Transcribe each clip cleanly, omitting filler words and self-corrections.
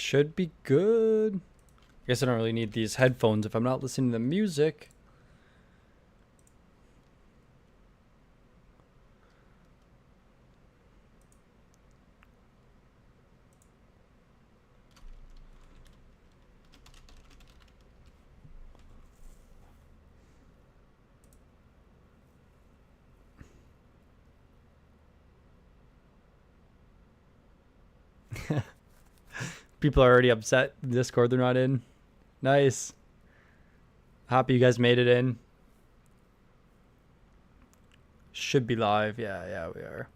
Should be good. I guess I don't really need these headphones if I'm not listening to the music. People are already upset. Discord they're not in. Nice. Happy you guys made it in. Should be live. Yeah, we are.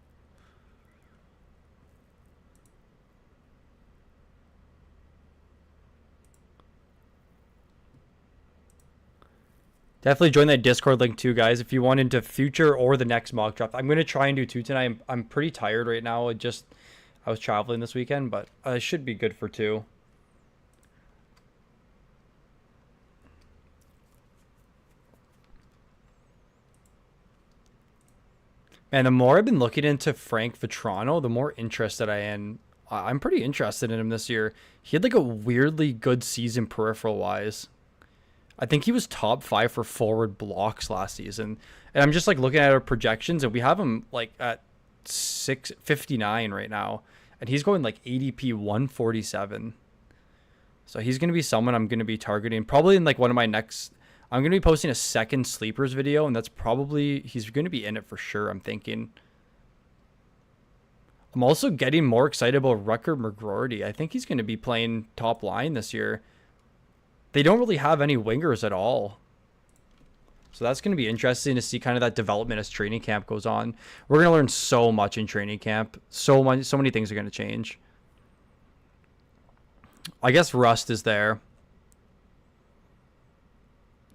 Definitely join that Discord link too, guys, if you want into future or the next mock draft. I'm going to try and do two tonight. I'm pretty tired right now. I was traveling this weekend, but it should be good for two. And the more I've been looking into Frank Vetrano, the more interested I am. I'm pretty interested in him this year. He had like a weirdly good season peripheral wise. I think he was top 5 for forward blocks last season. And I'm just like looking at our projections, and we have him like at 659 right now. And he's going like ADP 147. So he's going to be someone I'm going to be targeting probably in like one of my next. I'm going to be posting a second sleepers video, and that's probably, he's going to be in it for sure, I'm thinking. I'm also getting more excited about Rutger McGroarty. I think he's going to be playing top line this year. They don't really have any wingers at all. So that's going to be interesting to see kind of that development as training camp goes on. We're going to learn so much in training camp. So many things are going to change. I guess Rust is there.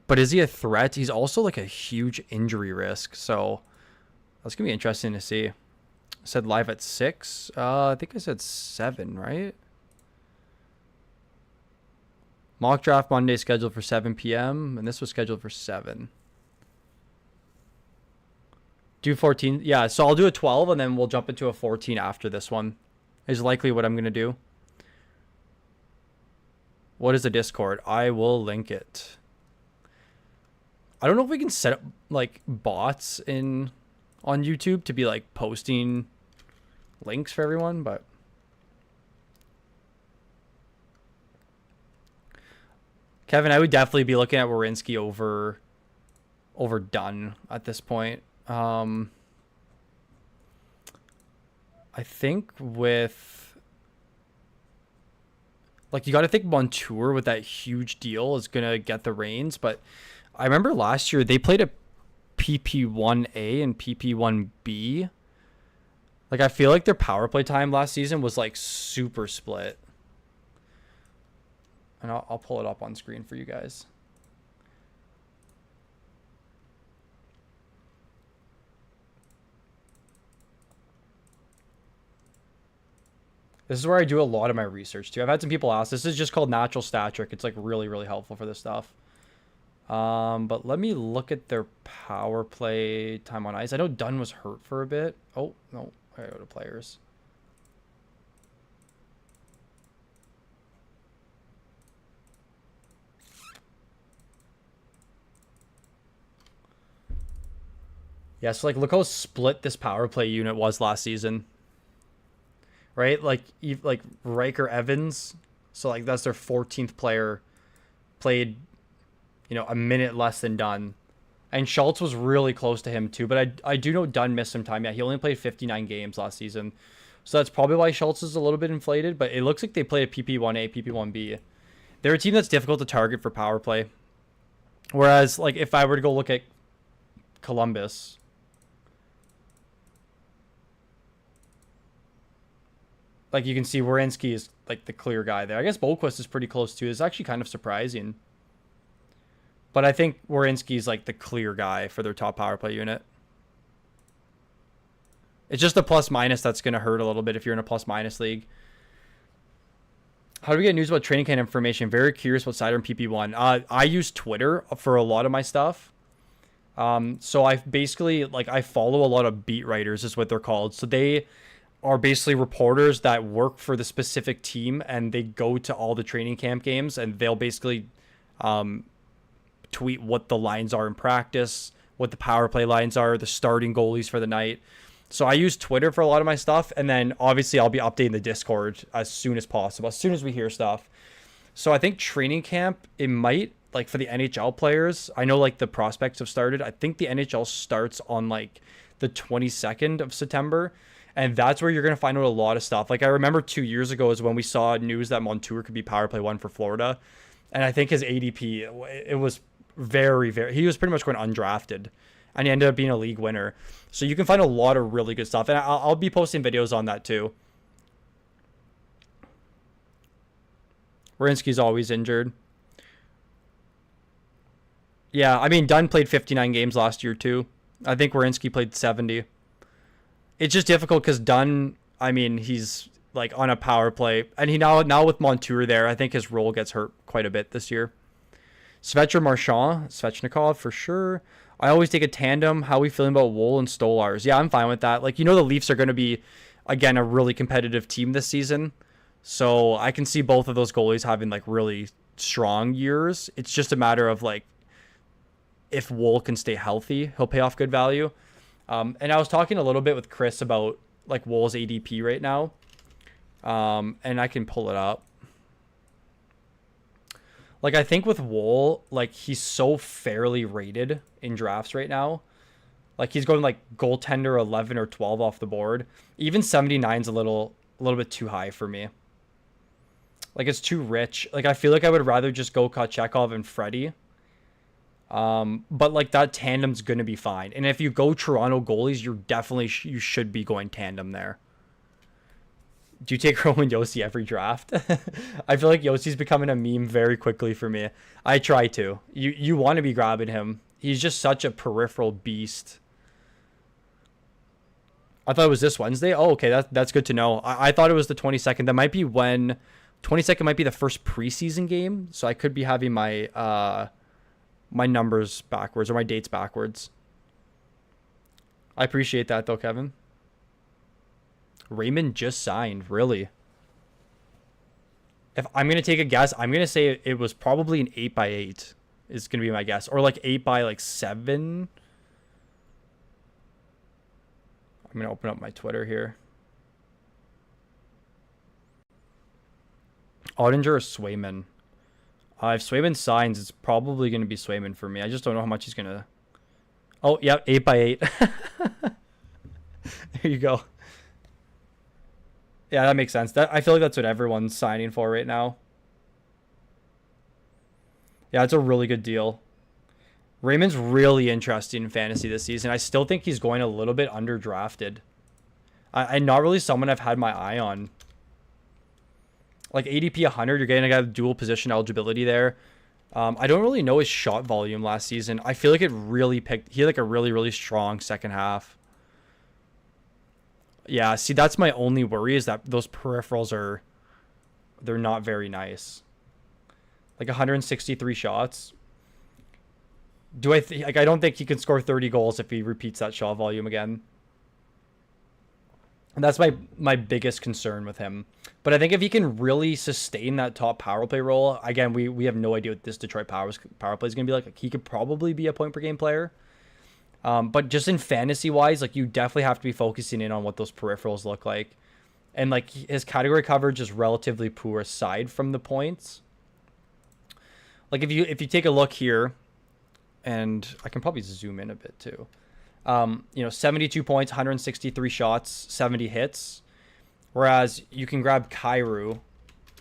But is he a threat? He's also like a huge injury risk. So that's going to be interesting to see. I said live at 6. I think I said 7, right? Mock draft Monday scheduled for 7 p.m. And this was scheduled for 7. Do 14. Yeah, so I'll do a 12 and then we'll jump into a 14 after this one. Is likely what I'm going to do. What is the Discord? I will link it. I don't know if we can set up like bots on YouTube to be like posting links for everyone, but Kevin, I would definitely be looking at Werenski over Dunn at this point. I think with like you got to think Montour with that huge deal is gonna get the reins, but I remember last year they played a PP1A and PP1B. Like I feel like their power play time last season was like super split. And I'll pull it up on screen for you guys. This is where I do a lot of my research too. I've had some people ask. This is just called Natural Stat Trick. It's like really, really helpful for this stuff. But let me look at their power play time on ice. I know Dunn was hurt for a bit. Oh, no. I gotta go to players. Yeah, so like look how split this power play unit was last season. Right? Like Riker Evans. So like that's their 14th player played, a minute less than Dunn. And Schultz was really close to him too, but I do know Dunn missed some time. Yeah, he only played 59 games last season. So that's probably why Schultz is a little bit inflated, but it looks like they played a PP1A, PP1B. They're a team that's difficult to target for power play. Whereas, like, if I were to go look at Columbus, like, you can see Werenski is, like, the clear guy there. I guess Boquist is pretty close, too. It's actually kind of surprising. But I think Werenski's like the clear guy for their top power play unit. It's just the plus minus that's going to hurt a little bit if you're in a plus minus league. How do we get news about training camp information? Very curious about Cider and PP1. I use Twitter for a lot of my stuff. So I basically I follow a lot of beat writers is what they're called. So they are basically reporters that work for the specific team, and they go to all the training camp games, and they'll basically um, tweet what the lines are in practice, what the power play lines are, the starting goalies for the night. So I use Twitter for a lot of my stuff, and then obviously I'll be updating the Discord as soon as possible, as soon as we hear stuff. So I think training camp, it might, like for the NHL players, I know like the prospects have started. I think the NHL starts on like the 22nd of September. And that's where you're going to find out a lot of stuff. Like I remember 2 years ago is when we saw news that Montour could be power play one for Florida. And I think his ADP, it was very, very, he was pretty much going undrafted. And he ended up being a league winner. So you can find a lot of really good stuff. And I'll be posting videos on that too. Werenski's always injured. Yeah, I mean, Dunn played 59 games last year too. I think Werenski played 70. It's just difficult because Dunn, I mean, he's like on a power play. And he now with Montour there, I think his role gets hurt quite a bit this year. Svetra Marchand, Svechnikov for sure. I always take a tandem. How are we feeling about Woll and Stolars? Yeah, I'm fine with that. Like, the Leafs are going to be, again, a really competitive team this season. So I can see both of those goalies having like really strong years. It's just a matter of like, if Woll can stay healthy, he'll pay off good value. And I was talking a little bit with Chris about like Woll's ADP right now. And I can pull it up. Like, I think with Woll, like, he's so fairly rated in drafts right now. Like, he's going like goaltender 11 or 12 off the board. Even 79 is a little bit too high for me. Like, it's too rich. Like, I feel like I would rather just go Kochetkov and Freddie. But like that tandem's going to be fine. And if you go Toronto goalies, you're definitely, you should be going tandem there. Do you take Roman Josi every draft? I feel like Yosi's becoming a meme very quickly for me. I try to. You want to be grabbing him. He's just such a peripheral beast. I thought it was this Wednesday. Oh, okay. That's good to know. I thought it was the 22nd. That might be when 22nd might be the first preseason game. So I could be having my my numbers backwards or my dates backwards. I appreciate that though, Kevin. Raymond just signed, really. If I'm going to take a guess, I'm going to say it was probably an 8x8 is going to be my guess. Or like 8 by like 7. I'm going to open up my Twitter here. Ottinger or Swayman? If Swayman signs, it's probably going to be Swayman for me. I just don't know how much he's going to... Oh, yeah, 8x8. There you go. Yeah, that makes sense. I feel like that's what everyone's signing for right now. Yeah, it's a really good deal. Raymond's really interesting in fantasy this season. I still think he's going a little bit underdrafted. I'm not really someone I've had my eye on. Like ADP 100, you're getting a guy with dual position eligibility there. I don't really know his shot volume last season. I feel like it really picked... He had like a really, really strong second half. Yeah, see, that's my only worry is that those peripherals they're not very nice. Like 163 shots. I don't think he can score 30 goals if he repeats that shot volume again. And that's my biggest concern with him. But I think if he can really sustain that top power play role, again, we have no idea what this Detroit power play is going to be like. Like, he could probably be a point per game player. But just in fantasy wise, like, you definitely have to be focusing in on what those peripherals look like. And like his category coverage is relatively poor aside from the points. Like if you take a look here, and I can probably zoom in a bit too. 72 points, 163 shots, 70 hits. Whereas you can grab Kyrou.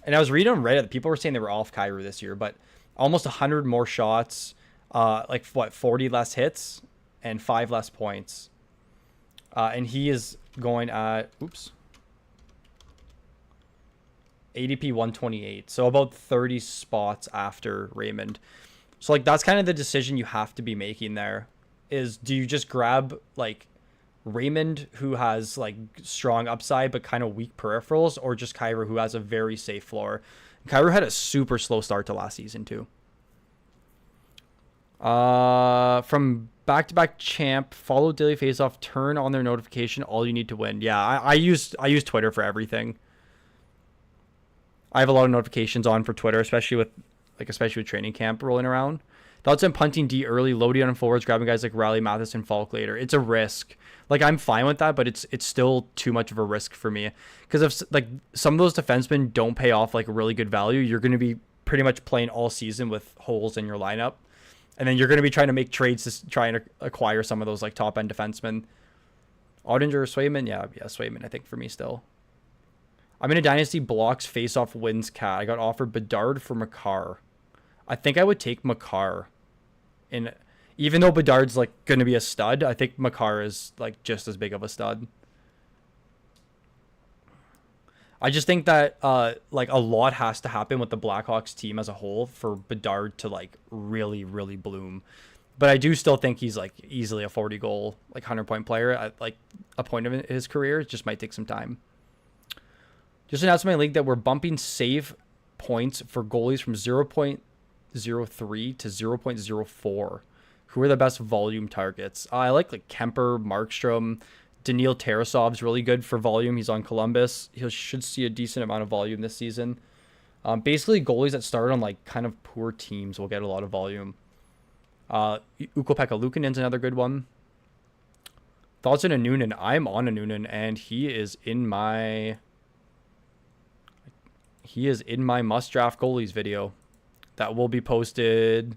And I was reading on Reddit that people were saying they were off Kyrou this year, but almost 100 more shots, 40 less hits, and 5 less points. And he is going at, ADP 128. So about 30 spots after Raymond. So like that's kind of the decision you have to be making there. Is do you just grab like Raymond, who has like strong upside but kind of weak peripherals, or just Kyrou, who has a very safe floor? Kyrou had a super slow start to last season too. From back-to-back champ, follow daily face-off, turn on their notification. All you need to win. Yeah, I use Twitter for everything. I have a lot of notifications on for Twitter, especially with training camp rolling around. Thoughts on punting D early, loading on forwards, grabbing guys like Riley, Matheson, Falk later. It's a risk. Like I'm fine with that, but it's still too much of a risk for me because if like some of those defensemen don't pay off like really good value, you're going to be pretty much playing all season with holes in your lineup, and then you're going to be trying to make trades to try and acquire some of those like top end defensemen. Audinger or Swayman, yeah, Swayman. I think for me still. I'm in a dynasty blocks face off wins cat. I got offered Bedard for Makar. I think I would take Makar. And even though Bedard's like going to be a stud, I think Makar is like just as big of a stud. I just think that like a lot has to happen with the Blackhawks team as a whole for Bedard to like really bloom. But I do still think he's like easily a 40 goal, like 100-point player at like a point of his career. It just might take some time. Just announced in my league that we're bumping save points for goalies from 0.03 to 0.04. Who are the best volume targets? I like Kemper, Markstrom. Daniil Tarasov's really good for volume. He's on Columbus. He should see a decent amount of volume this season. Basically, goalies that start on like kind of poor teams will get a lot of volume. Ukko-Pekka Luukkonen's another good one. Thoughts on a Noonan? I'm on a Noonan, and he is in my must draft goalies video that will be posted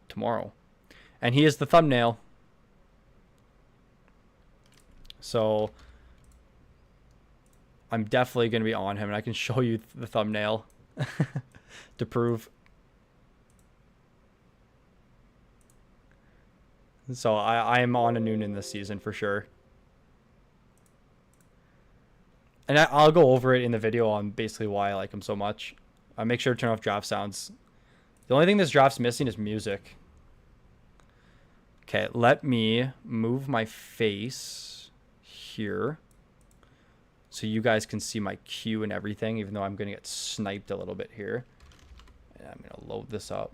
tomorrow. And he is the thumbnail. So I'm definitely going to be on him, and I can show you the thumbnail to prove. So I am on a Noonan this season for sure. And I'll go over it in the video on basically why I like him so much. Make sure to turn off draft sounds. The only thing this draft's missing is music. Okay, let me move my face here so you guys can see my queue and everything, even though I'm going to get sniped a little bit here. And I'm going to load this up.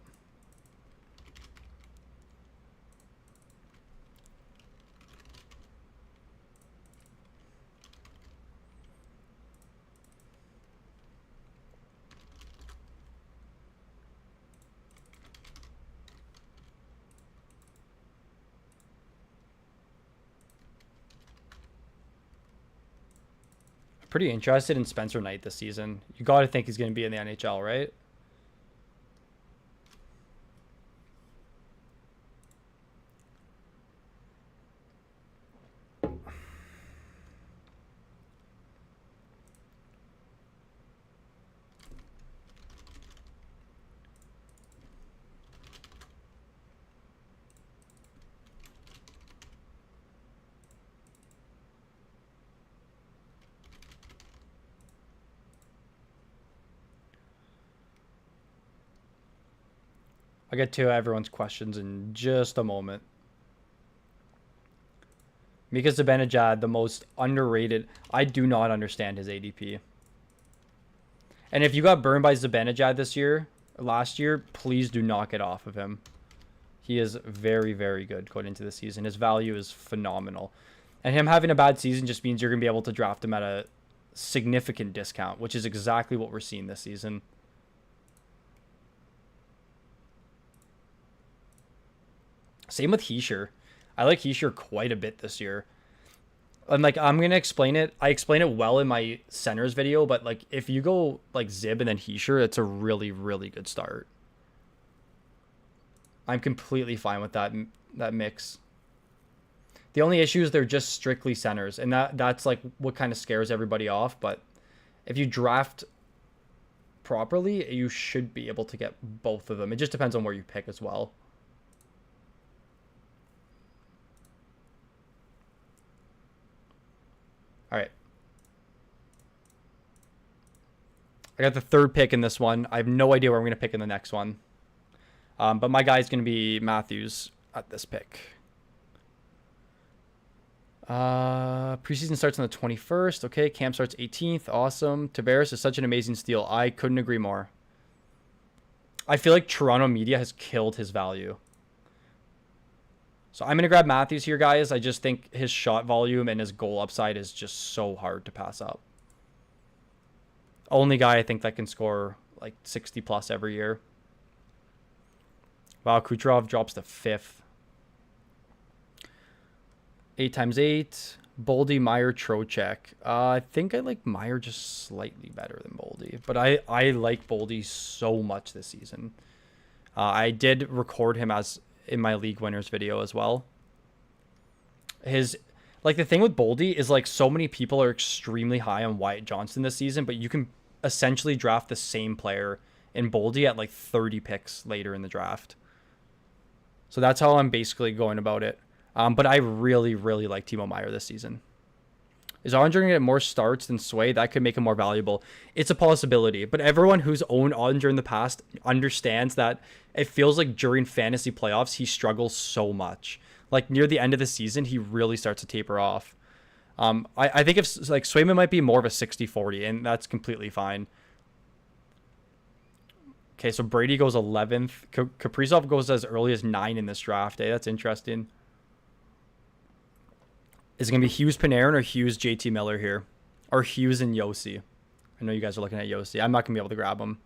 Pretty interested in Spencer Knight this season. You got to think he's going to be in the NHL, right? I'll get to everyone's questions in just a moment. Mika Zibanejad, the most underrated. I do not understand his ADP. And if you got burned by Zibanejad last year, please do not get off of him. He is very good going into the season. His value is phenomenal. And him having a bad season just means you're going to be able to draft him at a significant discount, which is exactly what we're seeing this season. Same with Hischier. I like Hischier quite a bit this year. And like I'm gonna explain it. I explain it well in my centers video, but like if you go like Zib and then Hischier, it's a really good start. I'm completely fine with that mix. The only issue is they're just strictly centers, and that's like what kind of scares everybody off. But if you draft properly, you should be able to get both of them. It just depends on where you pick as well. All right. I got the third pick in this one. I have no idea where I'm going to pick in the next one. But my guy's going to be Matthews at this pick. Preseason starts on the 21st. Okay, camp starts 18th. Awesome. Tavares is such an amazing steal. I couldn't agree more. I feel like Toronto media has killed his value. So I'm going to grab Matthews here, guys. I just think his shot volume and his goal upside is just so hard to pass up. Only guy I think that can score like 60 plus every year. Wow, Kucherov drops to 5th. 8 times 8. Boldy, Meyer, Trocheck. I think I like Meyer just slightly better than Boldy. But I like Boldy so much this season. I did record him as in my league winners video as well. His like the thing with Boldy is like so many people are extremely high on Wyatt Johnston this season, but you can essentially draft the same player in Boldy at like 30 picks later in the draft. So that's how I'm basically going about it. But I really, really like Timo Meyer this season. Is Ottinger going to get more starts than Sway? That could make him more valuable. It's a possibility. But everyone who's owned Ottinger in the past understands that it feels like during fantasy playoffs, he struggles so much. Like near the end of the season, he really starts to taper off. I think if like Swayman might be more of a 60-40, and that's completely fine. Okay, so Brady goes 11th. Kaprizov goes as early as 9 in this draft. That's interesting. Is it going to be Hughes Panarin or Hughes JT Miller here? Or Hughes and Yossi? I know you guys are looking at Yossi. I'm not going to be able to grab him.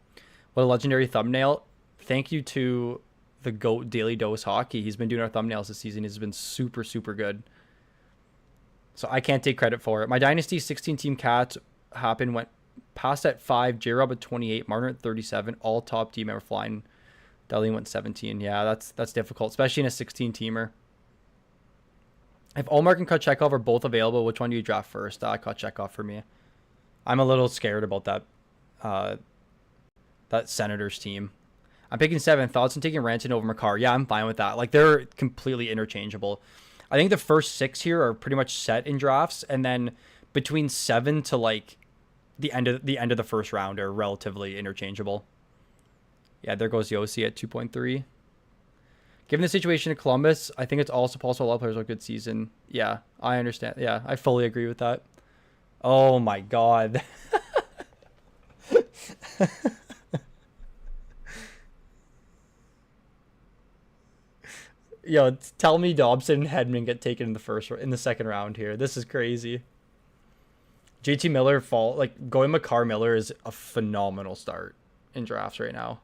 What a legendary thumbnail. Thank you to the GOAT Daily Dose Hockey. He's been doing our thumbnails this season. He's been super, super good. So I can't take credit for it. My Dynasty 16-team Cats happened, went past at 5, J-Rob at 28, Martin at 37, all top team ever flying. Darlene went 17. Yeah, that's difficult, especially in a 16-teamer. If Ullmark and Kochetkov are both available, which one do you draft first? Kochetkov for me. I'm a little scared about that Senators team. I'm picking 7. Thoughts on taking Rantanen over Makar? Yeah, I'm fine with that. Like, they're completely interchangeable. I think the first 6 here are pretty much set in drafts, and then between 7 to like the end of the first round are relatively interchangeable. Yeah, there goes Yossi at 2.3. Given the situation in Columbus, I think it's also possible all players have a good season. Yeah, I understand. Yeah, I fully agree with that. Oh my god. Yo, tell me Dobson and Hedman get taken in the second round here. This is crazy. JT Miller going Makar Miller is a phenomenal start in drafts right now.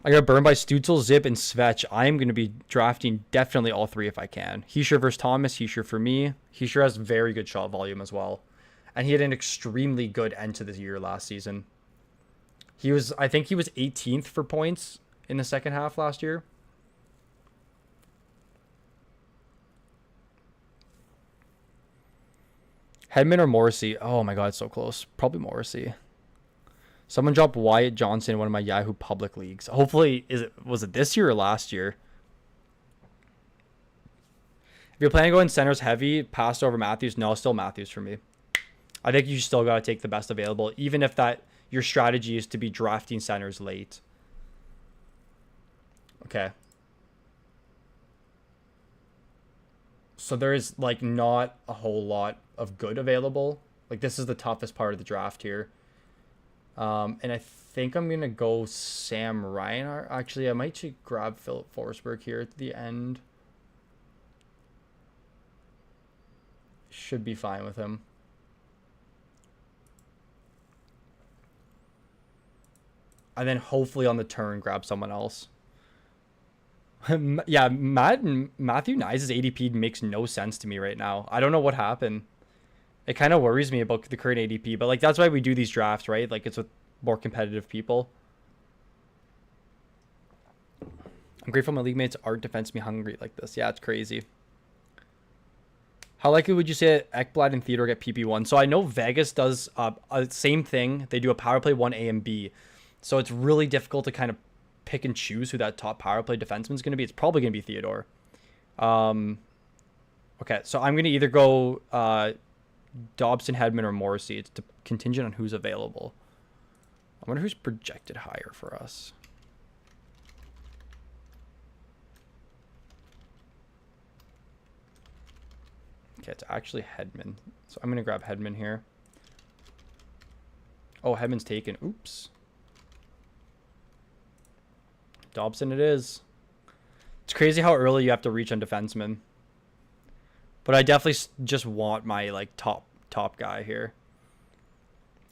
I got burned by Stutzel, Zip, and Svetch. I'm going to be drafting definitely all 3 if I can. Hischier versus Thomas. Hischier for me. Hischier has very good shot volume as well. And he had an extremely good end to the year last season. I think he was 18th for points in the second half last year. Hedman or Morrissey? Oh my god, so close. Probably Morrissey. Someone dropped Wyatt Johnson in one of my Yahoo public leagues. Hopefully, was it this year or last year? If you're planning on going centers heavy, passed over Matthews, no, still Matthews for me. I think you still got to take the best available, even if your strategy is to be drafting centers late. Okay. So there is like not a whole lot of good available. Like this is the toughest part of the draft here. And I think I'm going to go Sam Ryan. Actually, I might grab Philip Forsberg here at the end. Should be fine with him. And then hopefully on the turn, grab someone else. Yeah, Matthew Knies' ADP makes no sense to me right now. I don't know what happened. It kind of worries me about the current ADP, but like that's why we do these drafts, right? Like it's with more competitive people. I'm grateful my league mates aren't defense me hungry like this. Yeah, it's crazy. How likely would you say Ekblad and Theodore get PP1? So I know Vegas does same thing. They do a power play 1A and B. So it's really difficult to kind of pick and choose who that top power play defenseman is going to be. It's probably going to be Theodore. Okay, so I'm going to either go Dobson, Hedman, or Morrissey. It's contingent on who's available. I wonder who's projected higher for us. Okay, it's actually Hedman. So I'm going to grab Hedman here. Oh, Hedman's taken. Oops. Dobson it is. It's crazy how early you have to reach on defensemen. But I definitely just want my like top guy here.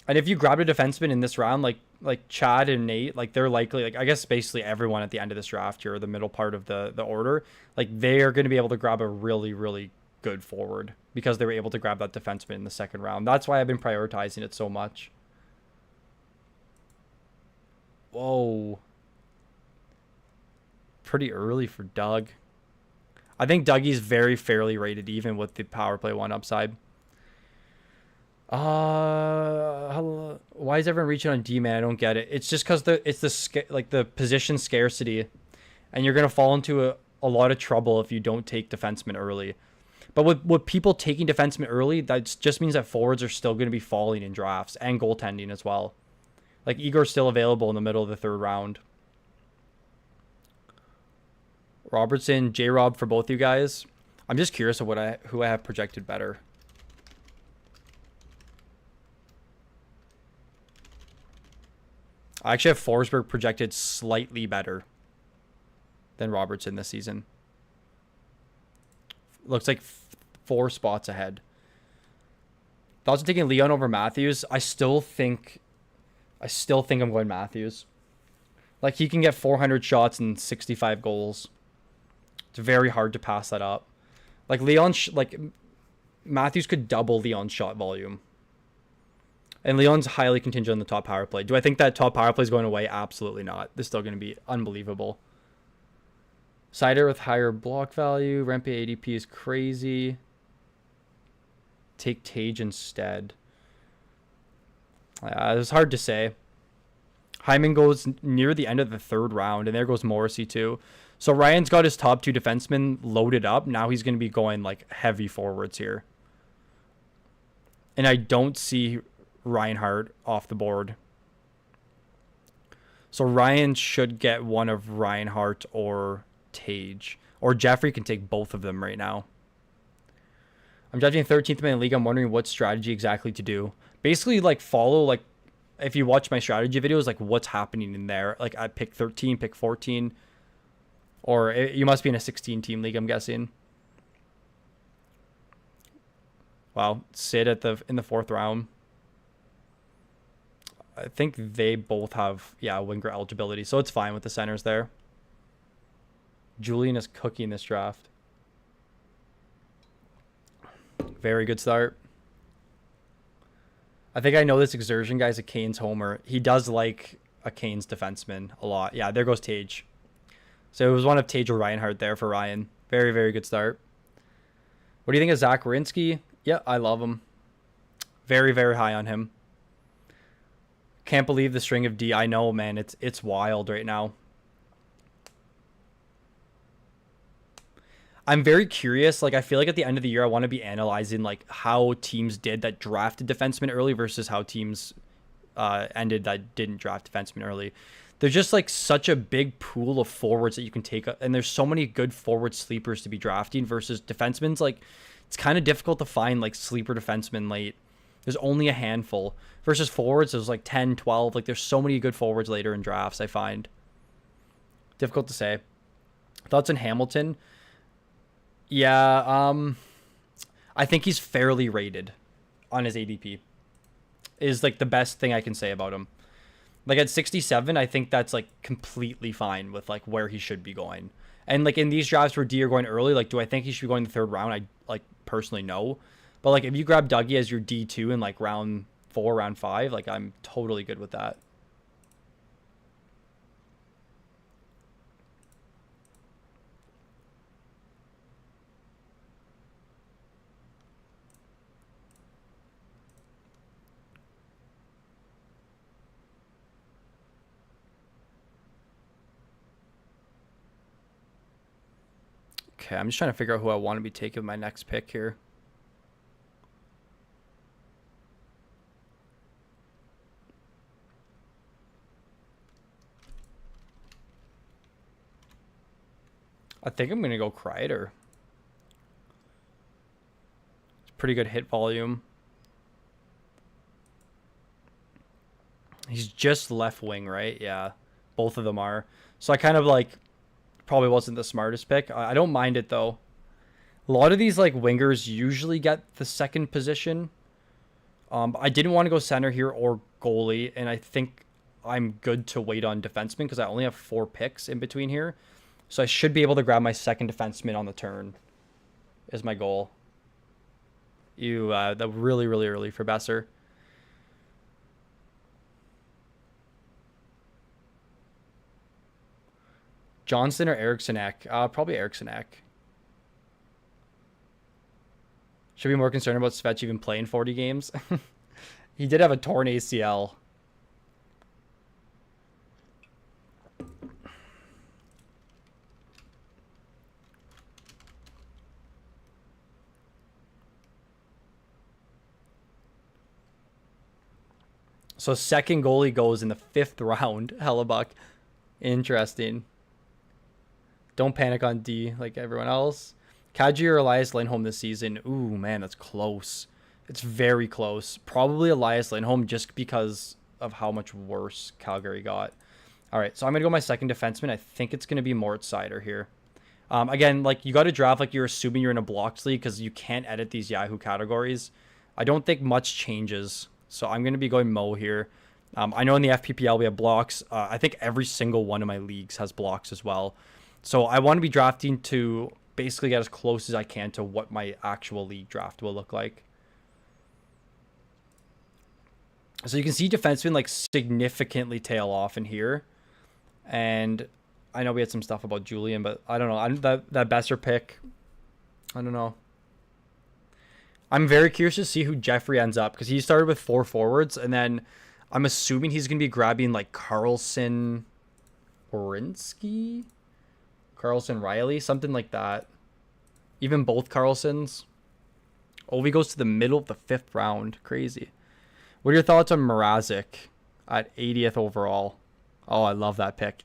And if you grab a defenseman in this round, like Chad and Nate, like they're likely, like I guess basically everyone at the end of this draft here, or the middle part of the order, like they are going to be able to grab a really, really good forward because they were able to grab that defenseman in the second round. That's why I've been prioritizing it so much. Whoa. Pretty early for Doug. I think Dougie's very fairly rated even with the power play one upside. Why is everyone reaching on D-man? I don't get it. It's just because it's the position scarcity, and you're gonna fall into a lot of trouble if you don't take defensemen early. But with people taking defensemen early, that just means that forwards are still going to be falling in drafts and goaltending as well. Like Igor's still available in the middle of the third round. Robertson, J-Rob for both you guys. I'm just curious of who I have projected better. I actually have Forsberg projected slightly better than Robertson this season. Looks like 4 spots ahead. Thoughts on taking Leon over Matthews? I still think I'm going Matthews. Like he can get 400 shots and 65 goals. It's very hard to pass that up. Like Matthews could double Leon's shot volume. And Leon's highly contingent on the top power play. Do I think that top power play is going away? Absolutely not. This is still going to be unbelievable. Sider with higher block value. Rempe ADP is crazy. Take Tage instead. It's hard to say. Hyman goes near the end of the third round, and there goes Morrissey too. So Ryan's got his top 2 defensemen loaded up. Now he's going to be going like heavy forwards here. And I don't see Reinhardt off the board. So Ryan should get one of Reinhardt or Tage. Or Jeffrey can take both of them right now. I'm judging 13th man in the league. I'm wondering what strategy exactly to do. Basically, like follow, like if you watch my strategy videos, like what's happening in there. Like I pick 13, pick 14. Or you must be in a 16 team league, I'm guessing. Wow, Sid in the 4th round. I think they both have, winger eligibility. So it's fine with the centers there. Julian is cooking this draft. Very good start. I think I know this Exertion guy's a Canes homer. He does like a Canes defenseman a lot. Yeah, there goes Tage. So it was one of Tage or Reinhardt there for Ryan. Very, very good start. What do you think of Zach Werenski? Yeah, I love him. Very, very high on him. Can't believe the string of D. I know, man. It's wild right now. I'm very curious. Like, I feel like at the end of the year, I want to be analyzing like how teams did that drafted defensemen early versus how teams ended that didn't draft defensemen early. There's just like such a big pool of forwards that you can take, and there's so many good forward sleepers to be drafting versus defensemen's. Like, it's kind of difficult to find like sleeper defensemen late. There's only a handful versus forwards. There's like 10, 12. Like, there's so many good forwards later in drafts. I find difficult to say. Thoughts on Hamilton? Yeah, I think he's fairly rated on his ADP. Is like the best thing I can say about him. Like at 67, I think that's like completely fine with like where he should be going. And like in these drafts where D are going early, like do I think he should be going the 3rd round? I like personally no. But like if you grab Dougie as your D2 in like round 4, round 5, like I'm totally good with that. Okay, I'm just trying to figure out who I want to be taking with my next pick here. I think I'm going to go Kreider. It's pretty good hit volume. He's just left wing, right? Yeah, both of them are. So I kind of like probably wasn't the smartest pick. I don't mind it though. A lot of these like wingers usually get the second position. I didn't want to go center here or goalie, and I think I'm good to wait on defenseman because I only have 4 picks in between here. So I should be able to grab my second defenseman on the turn is my goal. That really, really early for Besser. Johnson or Eriksson Ek? Probably Eriksson Ek. Should be more concerned about Svech even playing 40 games. He did have a torn ACL. So second goalie goes in the 5th round. Hellebuck. Interesting. Don't panic on D like everyone else. Kadri or Elias Lindholm this season? Ooh, man, that's close. It's very close. Probably Elias Lindholm just because of how much worse Calgary got. All right, so I'm going to go my second defenseman. I think it's going to be Moritz Seider here. Again, like you got to draft like you're assuming you're in a blocks league because you can't edit these Yahoo categories. I don't think much changes. So I'm going to be going Mo here. I know in the FPPL we have blocks. I think every single one of my leagues has blocks as well. So I want to be drafting to basically get as close as I can to what my actual league draft will look like. So you can see defensemen like significantly tail off in here. And I know we had some stuff about Julian, but I don't know. That Besser pick, I don't know. I'm very curious to see who Jeffrey ends up because he started with 4 forwards, and then I'm assuming he's going to be grabbing like Carlson, Werenski, Carlson Riley, something like that. Even both Carlsons. Ovi goes to the middle of the 5th round. Crazy. What are your thoughts on Mrazek at 80th overall? Oh, I love that pick.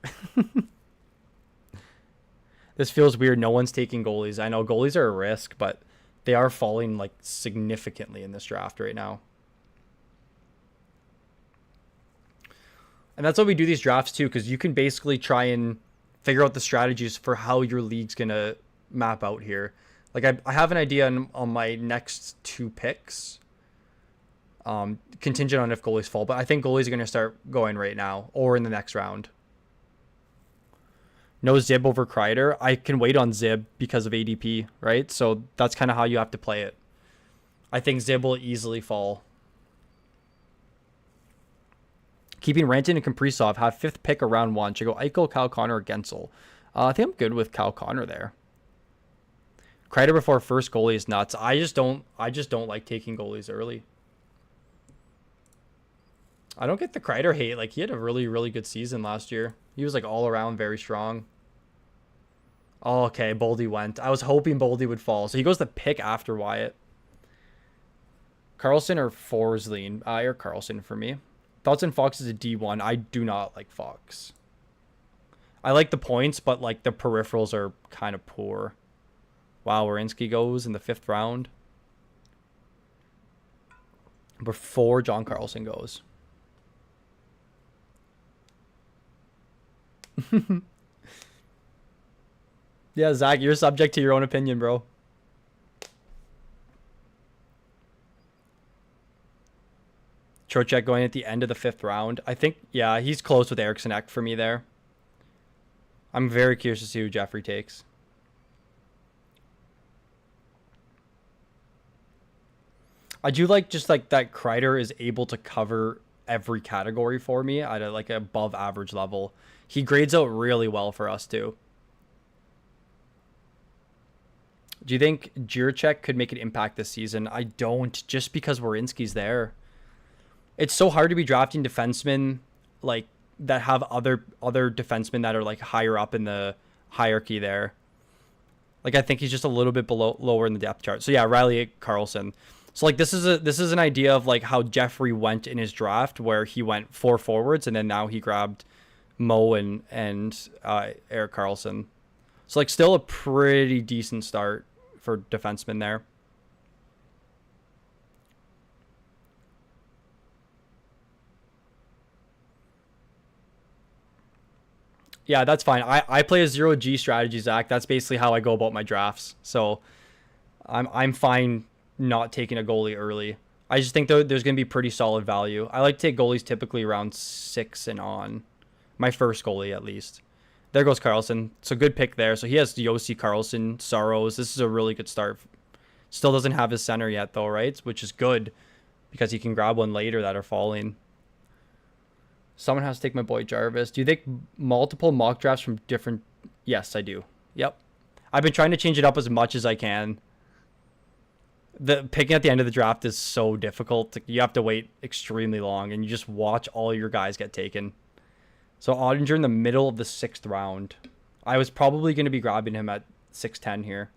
This feels weird. No one's taking goalies. I know goalies are a risk, but they are falling like significantly in this draft right now. And that's why we do these drafts too, because you can basically try and figure out the strategies for how your league's going to map out here. Like I have an idea on my next 2 picks, contingent on if goalies fall, but I think goalies are going to start going right now or in the next round. No Zib over Kreider. I can wait on Zib because of ADP, right? So that's kind of how you have to play it. I think Zib will easily fall. Keeping Rantanen and Kaprizov, have 5th pick of round 1. Should I go Eichel, Kyle Connor, or Gensel? I think I'm good with Kyle Connor there. Kreider before first goalie is nuts. I just don't like taking goalies early. I don't get the Kreider hate. Like he had a really, really good season last year. He was like all around very strong. Oh, okay, Boldy went. I was hoping Boldy would fall. So he goes the pick after Wyatt. Carlson or Forsling? Or Carlson for me. Thoughts on Fox is a D1. I do not like Fox. I like the points, but like the peripherals are kind of poor. Wow, Werenski goes in the 5th round. Before John Carlson goes. Yeah, Zach, you're subject to your own opinion, bro. Trocheck going at the end of the 5th round. I think, yeah, he's close with Eriksson Ek for me there. I'm very curious to see who Jeffrey takes. I do like just like that Kreider is able to cover every category for me at a like above average level. He grades out really well for us too. Do you think Jiricek could make an impact this season? I don't, just because Werenski's there. It's so hard to be drafting defensemen like that have other defensemen that are like higher up in the hierarchy there. Like I think he's just a little bit lower in the depth chart. So yeah, Riley Carlson. So like this is an idea of like how Jeffrey went in his draft where he went 4 forwards and then now he grabbed Mo and Erik Karlsson. So like still a pretty decent start for defensemen there. Yeah, that's fine. I play a 0G strategy, Zach. That's basically how I go about my drafts. So I'm fine not taking a goalie early. I just think though there's going to be pretty solid value. I like to take goalies typically around 6 and on. My first goalie at least. There goes Carlson. So good pick there. So he has Yossi, Carlson, Saros. This is a really good start. Still doesn't have his center yet though, right? Which is good because he can grab one later that are falling. Someone has to take my boy Jarvis. Do you think multiple mock drafts from different... Yes, I do. Yep. I've been trying to change it up as much as I can. The picking at the end of the draft is so difficult. You have to wait extremely long, and you just watch all your guys get taken. So Ottinger in the middle of the 6th round. I was probably going to be grabbing him at 6'10 here.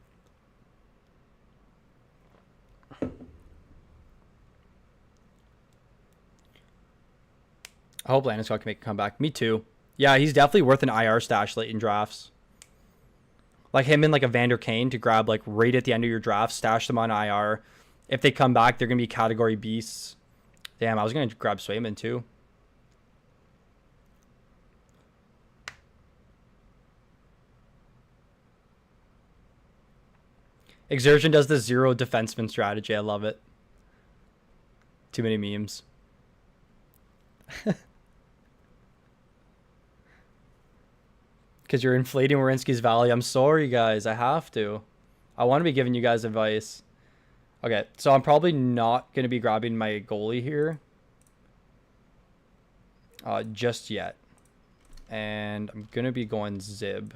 I hope Landeskog can make a comeback. Me too. Yeah, he's definitely worth an IR stash late in drafts. Like him and like a Vander Kane to grab like right at the end of your draft, stash them on IR. If they come back, they're going to be category beasts. Damn, I was going to grab Swayman too. Exertion does the 0 defenseman strategy. I love it. Too many memes. Because you're inflating Werenski's value. I'm sorry, guys. I have to. I want to be giving you guys advice. Okay, so I'm probably not going to be grabbing my goalie here just yet. And I'm going to be going Zib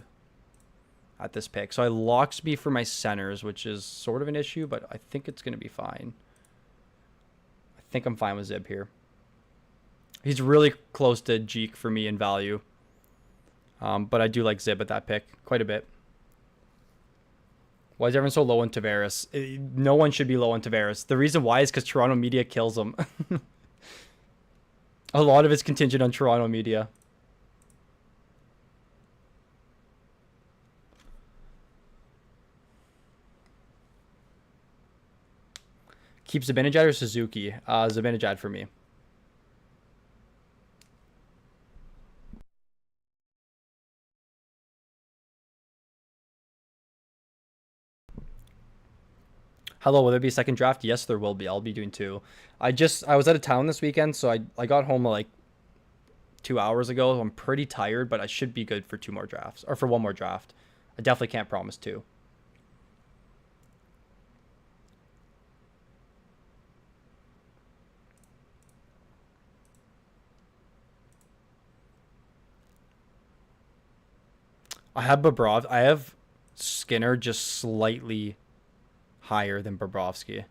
at this pick. So I locked me for my centers, which is sort of an issue, but I think it's going to be fine. I think I'm fine with Zib here. He's really close to Jeek for me in value. But I do like Zib at that pick quite a bit. Why is everyone so low on Tavares? No one should be low on Tavares. The reason why is because Toronto media kills him. A lot of it's contingent on Toronto media. Keep Zibanejad or Suzuki? Zibanejad for me. Hello, will there be a second draft? Yes, there will be. I'll be doing 2. I was out of town this weekend, so I got home like 2 hours ago. I'm pretty tired, but I should be good for 2 more drafts, or for 1 more draft. I definitely can't promise 2. I have Skinner just slightly higher than Bobrovsky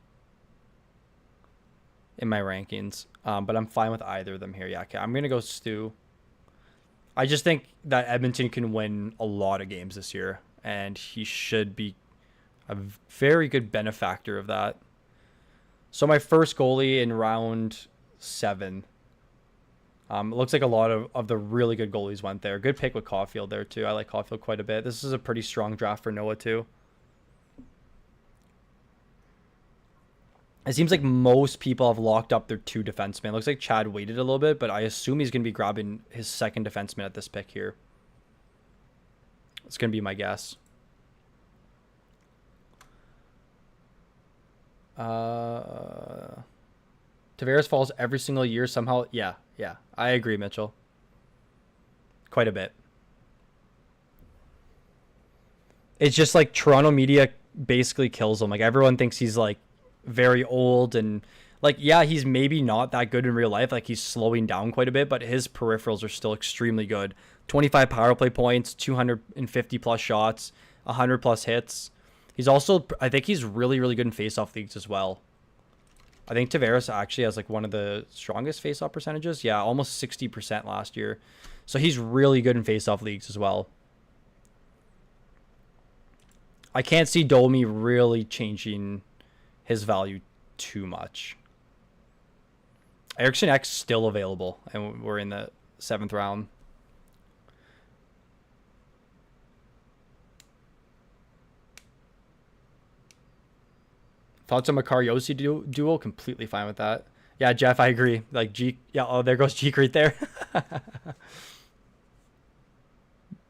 in my rankings. But I'm fine with either of them here. Yeah, okay. I'm going to go Stu. I just think that Edmonton can win a lot of games this year, and he should be a very good benefactor of that. So my first goalie in round 7. It looks like a lot of the really good goalies went there. Good pick with Caulfield there, too. I like Caulfield quite a bit. This is a pretty strong draft for Noah, too. It seems like most people have locked up their 2 defensemen. It looks like Chad waited a little bit, but I assume he's going to be grabbing his second defenseman at this pick here. It's going to be my guess. Tavares falls every single year somehow. Yeah, I agree, Mitchell. Quite a bit. It's just like Toronto media basically kills him. Like everyone thinks he's like very old and like, yeah, he's maybe not that good in real life. Like he's slowing down quite a bit, but his peripherals are still extremely good. 25 power play points, 250 plus shots, 100 plus hits. He's also, I think he's really, really good in face-off leagues as well. I think Tavares actually has like one of the strongest face-off percentages. Yeah, almost 60% last year. So he's really good in face-off leagues as well. I can't see Domi really changing his value too much. Eriksson X still available, and we're in the 7th round. Thoughts on Makar Yossi duel? Completely fine with that. Yeah, Jeff, I agree. Like Jeek, yeah. Oh, there goes Jeek right there.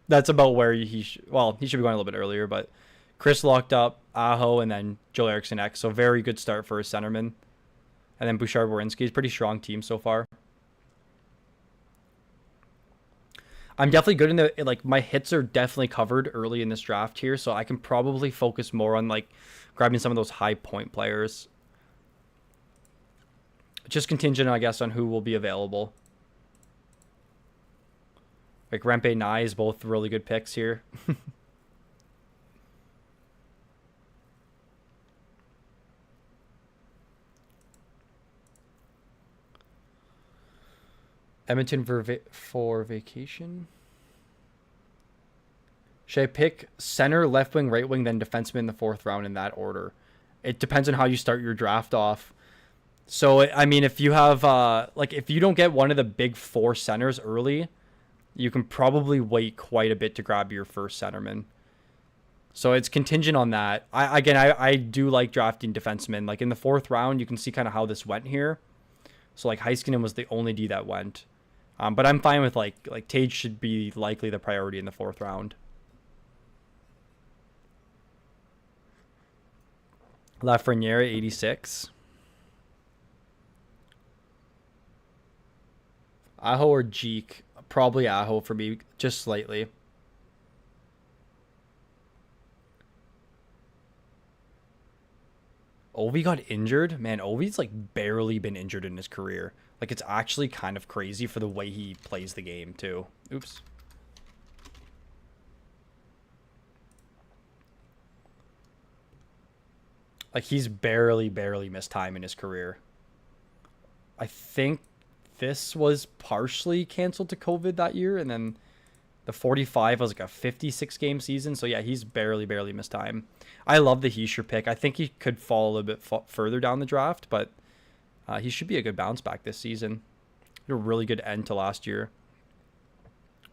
That's about where well, he should be going a little bit earlier, but Chris locked up, Aho, and then Joel Eriksson X. So very good start for his centerman. And then Bouchard Werenski is pretty strong team so far. I'm definitely good in the, like, my hits are definitely covered early in this draft here, so I can probably focus more on, like, grabbing some of those high point players. Just contingent, I guess, on who will be available. Like, Rempe Nye is both really good picks here. Edmonton for vacation. Should I pick center, left wing, right wing, then defenseman in the 4th round in that order? It depends on how you start your draft off. So, I mean, if you have, like, if you don't get one of the big 4 centers early, you can probably wait quite a bit to grab your first centerman. So it's contingent on that. I do like drafting defensemen. Like, in the 4th round, you can see kind of how this went here. So, like, Heiskanen was the only D that went. But I'm fine with, like Tage should be likely the priority in the 4th round. Lafreniere, 86. Aho or Jeek? Probably Aho for me, just slightly. Ovi got injured? Man, Ovi's, like, barely been injured in his career. Like, it's actually kind of crazy for the way he plays the game, too. Oops. Like, he's barely missed time in his career. I think this was partially canceled to COVID that year, and then the 45 was like a 56-game season. So, yeah, he's barely missed time. I love the Hischier pick. I think he could fall a little bit further down the draft, but he should be a good bounce back this season. A really good end to last year.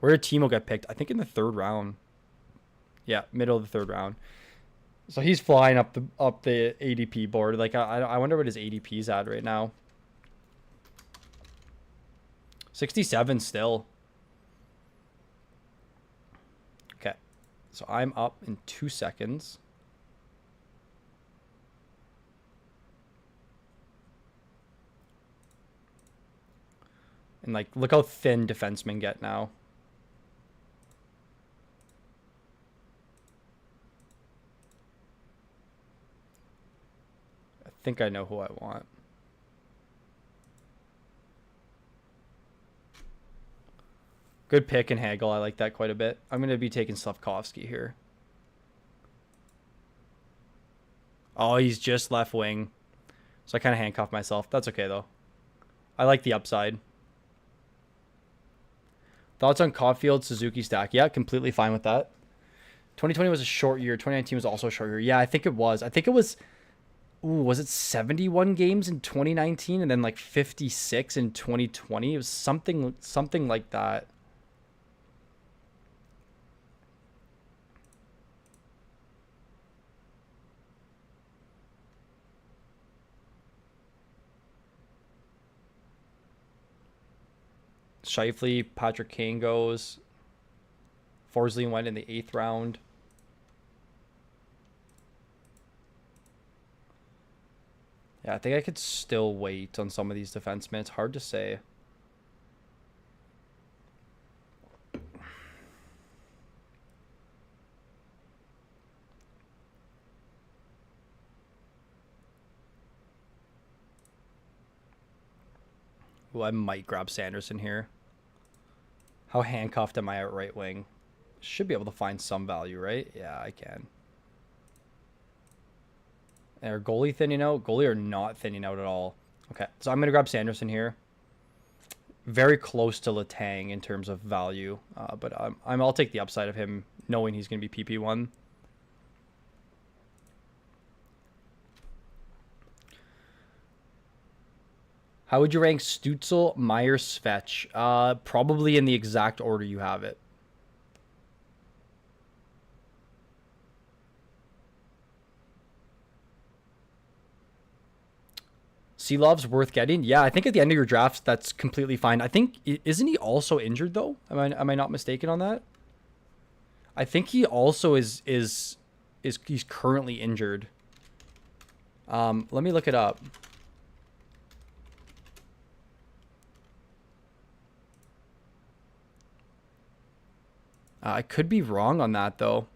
Where did Timo get picked? I think in the 3rd round. Yeah, middle of the 3rd round. So he's flying up the ADP board. Like, I wonder what his ADP is at right now. 67 still. Okay. So I'm up in 2 seconds. And, like, look how thin defensemen get now. I think I know who I want. Good pick in Hagel. I like that quite a bit. I'm going to be taking Slavkovsky here. Oh, he's just left wing. So I kind of handcuffed myself. That's okay, though. I like the upside. Thoughts on Caulfield, Suzuki stack? Yeah, completely fine with that. 2020 was a short year. 2019 was also a short year. Yeah, I think it was. I think it was... Ooh, was it 71 games in 2019 and then like 56 in 2020? It was something like that. Scheifele, Patrick Kane goes. Forsling went in the 8th round. Yeah, I think I could still wait on some of these defensemen. It's hard to say. Ooh, I might grab Sanderson here. How handcuffed am I at right wing? Should be able to find some value, right? Yeah, I can. And are goalie thinning out? Goalie are not thinning out at all. Okay, so I'm going to grab Sanderson here. Very close to Letang in terms of value, but I'll take the upside of him knowing he's going to be PP1. How would you rank Stützle, Meyer, Svetch? Probably in the exact order you have it. Seelov's worth getting. Yeah, I think at the end of your drafts, that's completely fine. I think, isn't he also injured, though? Am I not mistaken on that? I think he also is he's currently injured. Let me look it up. I could be wrong on that though.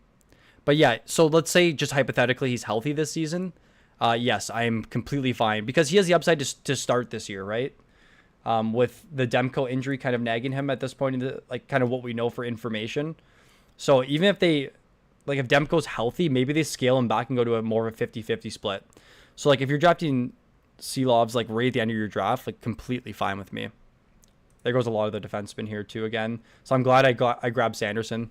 But yeah, so let's say just hypothetically he's healthy this season. Yes, I am completely fine because he has the upside to start this year, right? With the Demko injury kind of nagging him at this point in the, like kind of what we know for information. So even if they, like if Demko's healthy, maybe they scale him back and go to a more of a 50-50 split. So like if you're drafting Seelovs like right at the end of your draft, like completely fine with me. There goes a lot of the defensemen here too again. So I'm glad I grabbed Sanderson.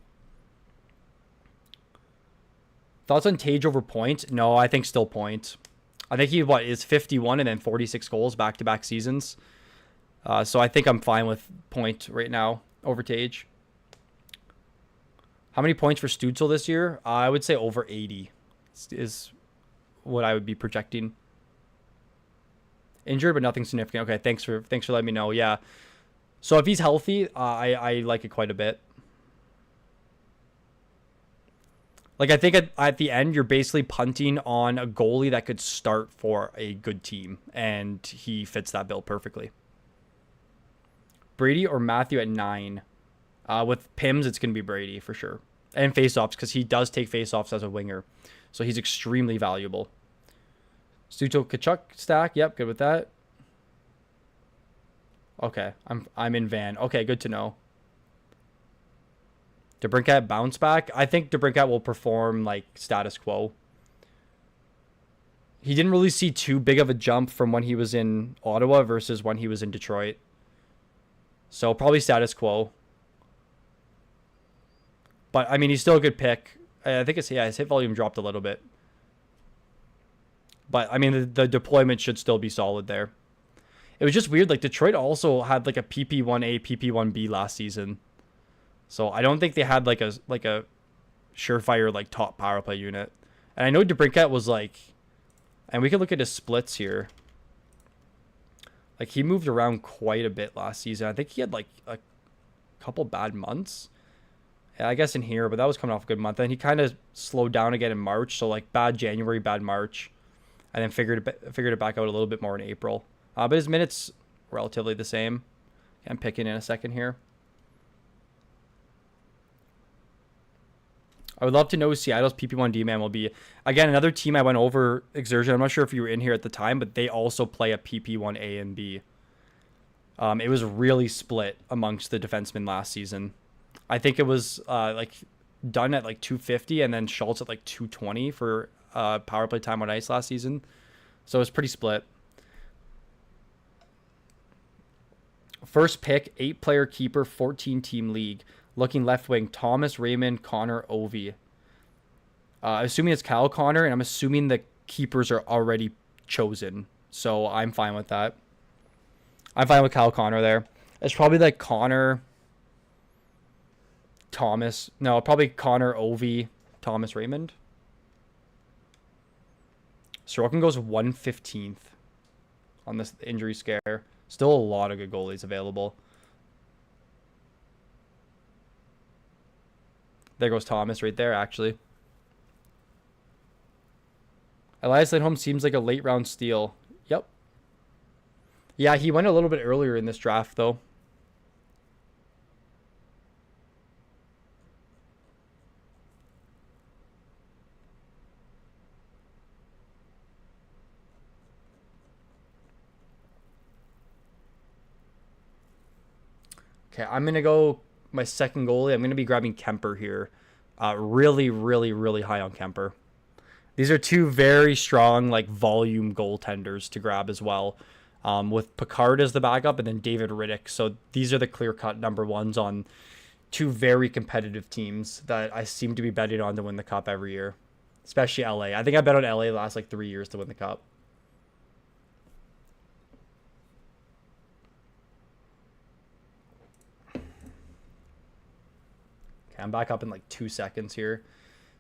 Thoughts on Tage over Point? No, I think still Point. I think he is 51 and then 46 goals back-to-back seasons. So I think I'm fine with Point right now over Tage. How many points for Stützle this year? I would say over 80 is what I would be projecting. Injured, but nothing significant. Okay, thanks for letting me know. Yeah. So if he's healthy, I like it quite a bit. Like, I think at the end, you're basically punting on a goalie that could start for a good team, and he fits that bill perfectly. Brady or Matthew at 9. With Pims, it's going to be Brady for sure. And faceoffs, because he does take faceoffs as a winger. So he's extremely valuable. Stützle Tkachuk stack. Yep, good with that. Okay, I'm in Van. Okay, good to know. DeBrincat bounce back. I think DeBrincat will perform like status quo. He didn't really see too big of a jump from when he was in Ottawa versus when he was in Detroit. So probably status quo. But I mean, he's still a good pick. I think his hit volume dropped a little bit. But I mean, the deployment should still be solid there. It was just weird. Like Detroit also had like a PP1A, PP1B last season. So I don't think they had like a surefire like top power play unit. And I know DeBrincat was like, and we can look at his splits here. Like he moved around quite a bit last season. I think he had like a couple bad months. Yeah, I guess in here, but that was coming off a good month. And he kind of slowed down again in March. So like bad January, bad March, and then figured it back out a little bit more in April. But his minutes relatively the same. I'm picking in a second here. I would love to know who Seattle's PP1D man will be. Again, another team I went over, Exertion. I'm not sure if you were in here at the time, but they also play a PP1A and B. It was really split amongst the defensemen last season. I think it was like done at like 250 and then Schultz at like 220 for power play time on ice last season. So it was pretty split. First pick, 8-player keeper, 14-team league. Looking left wing, Thomas, Raymond, Connor, Ovi. Assuming it's Kyle Connor, and I'm assuming the keepers are already chosen. So I'm fine with that. I'm fine with Kyle Connor there. It's probably like Connor, Thomas. No, probably Connor, Ovi, Thomas, Raymond. Sorokin goes 115th on this injury scare. Still a lot of good goalies available. There goes Thomas right there, actually. Elias Lindholm seems like a late round steal. Yep. Yeah, he went a little bit earlier in this draft, though. Okay, I'm going to go my second goalie. I'm going to be grabbing Kemper here. Really, really, really high on Kemper. These are two very strong, like, volume goaltenders to grab as well. With Picard as the backup and then David Riddick. So these are the clear-cut number ones on two very competitive teams that I seem to be betting on to win the Cup every year. Especially LA. I think I bet on LA the last, like, 3 years to win the Cup. I'm back up in like 2 seconds here.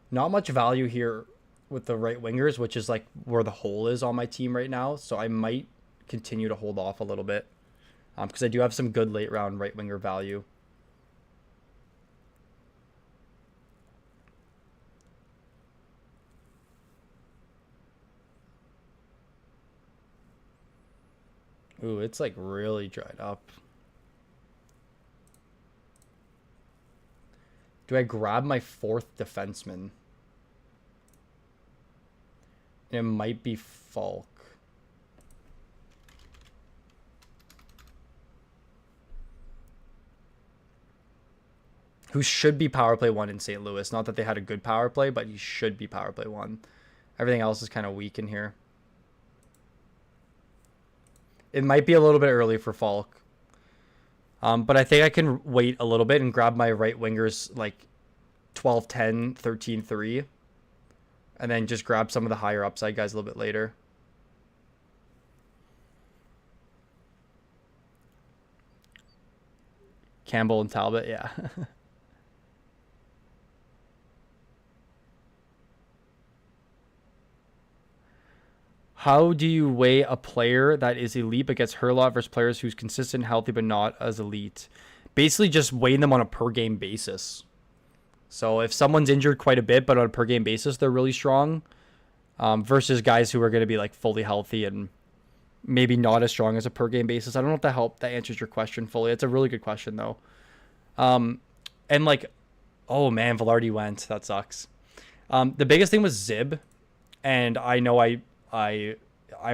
Not much value here with the right wingers, which is like where the hole is on my team right now. So I might continue to hold off a little bit because I do have some good late round right winger value. Ooh, it's like really dried up. Do I grab my fourth defenseman? It might be Falk. Who should be power play 1 in St. Louis. Not that they had a good power play, but he should be power play 1. Everything else is kind of weak in here. It might be a little bit early for Falk. But I think I can wait a little bit and grab my right wingers like 12-10, 13-3. And then just grab some of the higher upside guys a little bit later. Campbell and Talbot, yeah. How do you weigh a player that is elite but gets hurt a lot versus players who's consistent, healthy, but not as elite? Basically, just weighing them on a per game basis. So if someone's injured quite a bit, but on a per game basis, they're really strong, versus guys who are going to be like fully healthy and maybe not as strong as a per game basis. I don't know if that answers your question fully. It's a really good question though. And like, oh man, Velarde went. That sucks. The biggest thing was Zib, and I know I'm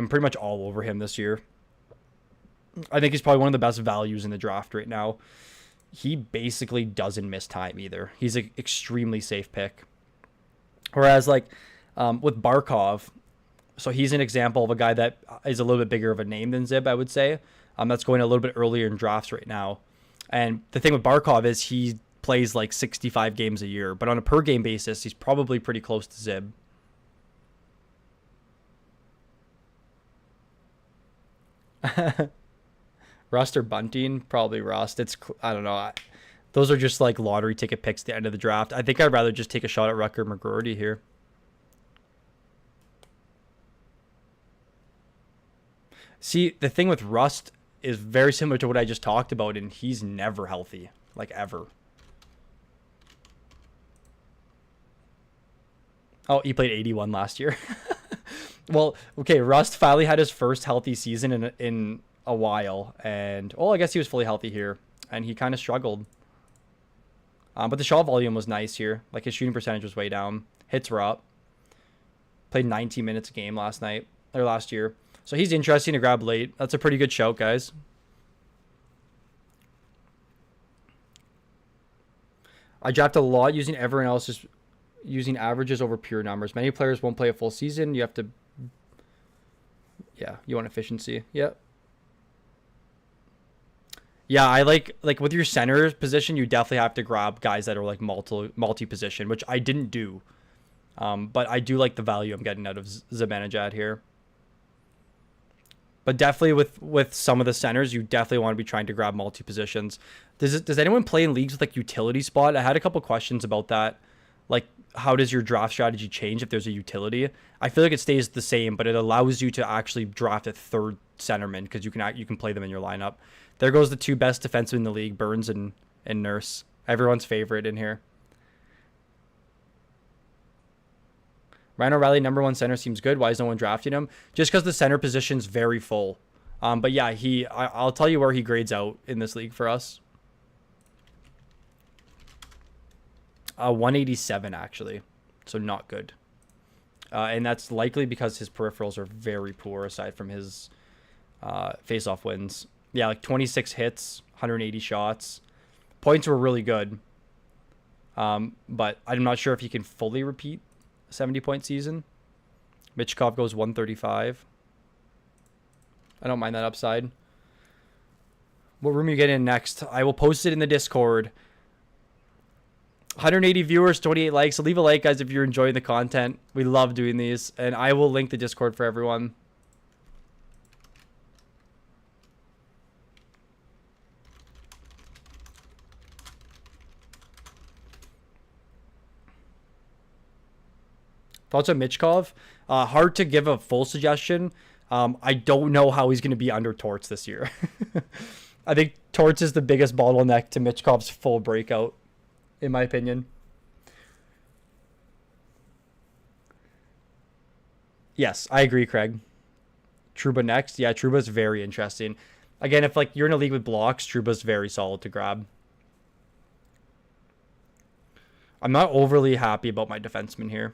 pretty much all over him this year. I think he's probably one of the best values in the draft right now. He basically doesn't miss time either. He's an extremely safe pick. Whereas like with Barkov, so he's an example of a guy that is a little bit bigger of a name than Zib, I would say. That's going a little bit earlier in drafts right now. And the thing with Barkov is he plays like 65 games a year, but on a per game basis, he's probably pretty close to Zib. Rust or Bunting? Probably Rust. I don't know. Those are just like lottery ticket picks at the end of the draft. I think I'd rather just take a shot at Rutger McGroarty here. See, the thing with Rust is very similar to what I just talked about, and he's never healthy, like ever. Oh, he played 81 last year. Well, okay, Rust finally had his first healthy season in a while, and I guess he was fully healthy here, and he kind of struggled. But the shot volume was nice here. Like his shooting percentage was way down. Hits were up. Played 19 minutes a game last year. So he's interesting to grab late. That's a pretty good shout, guys. I drafted a lot using everyone else's using averages over pure numbers. Many players won't play a full season. You have to, yeah, you want efficiency. Yep. Yeah, I like with your center position, you definitely have to grab guys that are like multi position, which I didn't do. But I do like the value I'm getting out of Zibanejad here. But definitely with some of the centers, you definitely want to be trying to grab multi positions. Does anyone play in leagues with like utility spot? I had a couple questions about that. Like, how does your draft strategy change if there's a utility? I feel like it stays the same, but it allows you to actually draft a third centerman because you can play them in your lineup. There goes the two best defensemen in the league, Burns and Nurse. Everyone's favorite in here. Ryan O'Reilly, number one center, seems good. Why is no one drafting him? Just because the center position's very full. But yeah, I'll tell you where he grades out in this league for us. 187 actually, so not good. And that's likely because his peripherals are very poor aside from his face-off wins. Yeah, like 26 hits, 180 shots. Points were really good. But I'm not sure if he can fully repeat a 70-point season. Michkov goes 135. I don't mind that upside. What room are you getting in next? I will post it in the Discord. 180 viewers, 28 likes. So leave a like, guys, if you're enjoying the content. We love doing these. And I will link the Discord for everyone. Thoughts on Michkov? Hard to give a full suggestion. I don't know how he's going to be under Torts this year. I think Torts is the biggest bottleneck to Michkov's full breakout, in my opinion. Yes, I agree, Craig. Trouba next. Yeah, Trouba's very interesting. Again, if like you're in a league with blocks, Trouba's very solid to grab. I'm not overly happy about my defenseman here.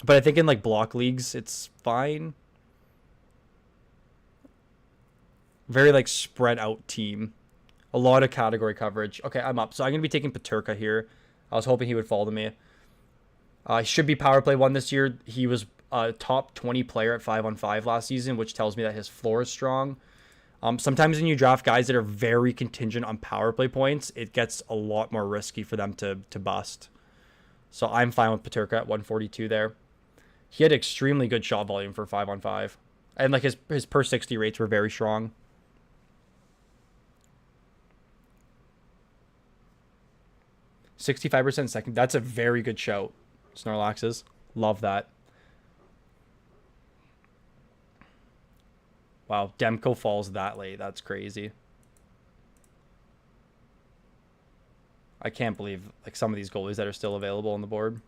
But I think in like block leagues, it's fine. Very like spread out team. A lot of category coverage. Okay, I'm up. So I'm going to be taking Peterka here. I was hoping he would fall to me. He should be power play 1 this year. He was a top 20 player at 5-on-5 last season, which tells me that his floor is strong. Sometimes when you draft guys that are very contingent on power play points, it gets a lot more risky for them to bust. So I'm fine with Peterka at 142 there. He had extremely good shot volume for 5-on-5. And like his per 60 rates were very strong. %65 second. That's a very good shout. Snorlaxes. Love that. Wow, Demko falls that late. That's crazy. I can't believe like some of these goalies that are still available on the board.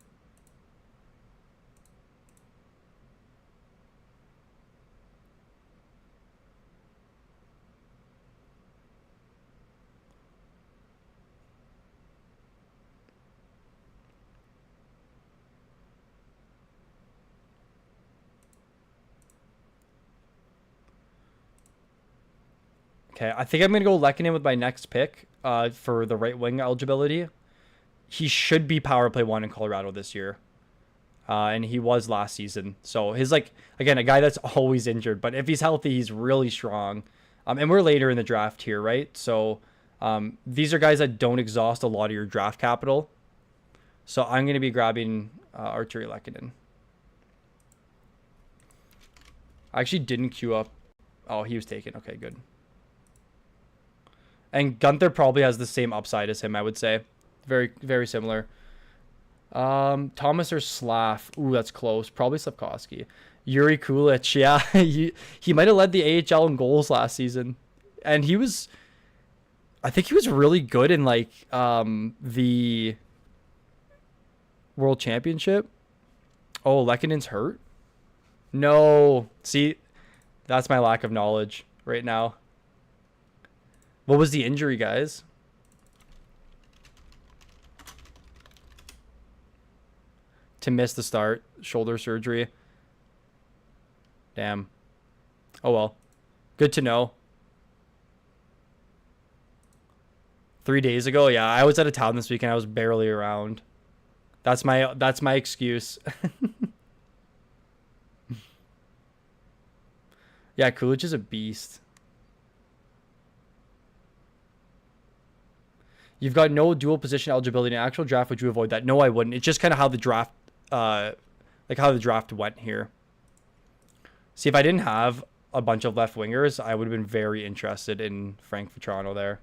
Okay, I think I'm going to go Lehkonen with my next pick for the right wing eligibility. He should be power play 1 in Colorado this year. And he was last season. So his like, again, a guy that's always injured. But if he's healthy, he's really strong. And we're later in the draft here, right? So these are guys that don't exhaust a lot of your draft capital. So I'm going to be grabbing Artturi Lehkonen. I actually didn't queue up. Oh, he was taken. Okay, good. And Gunther probably has the same upside as him, I would say. Very, very similar. Thomas or Slav. Ooh, that's close. Probably Slavkovsky. Yuri Kulich. Yeah, he might have led the AHL in goals last season. And he was... I think he was really good in, like, the World Championship. Oh, Lehkonen's hurt? No. See, that's my lack of knowledge right now. What was the injury, guys? To miss the start. Shoulder surgery. Damn. Oh, well. Good to know. 3 days ago? Yeah, I was out of town this weekend. I was barely around. That's my excuse. Yeah, Kulich is a beast. You've got no dual position eligibility in actual draft. Would you avoid that? No, I wouldn't. It's just kind of how the draft, like how the draft went here. See, if I didn't have a bunch of left wingers, I would have been very interested in Frank Vatrano there.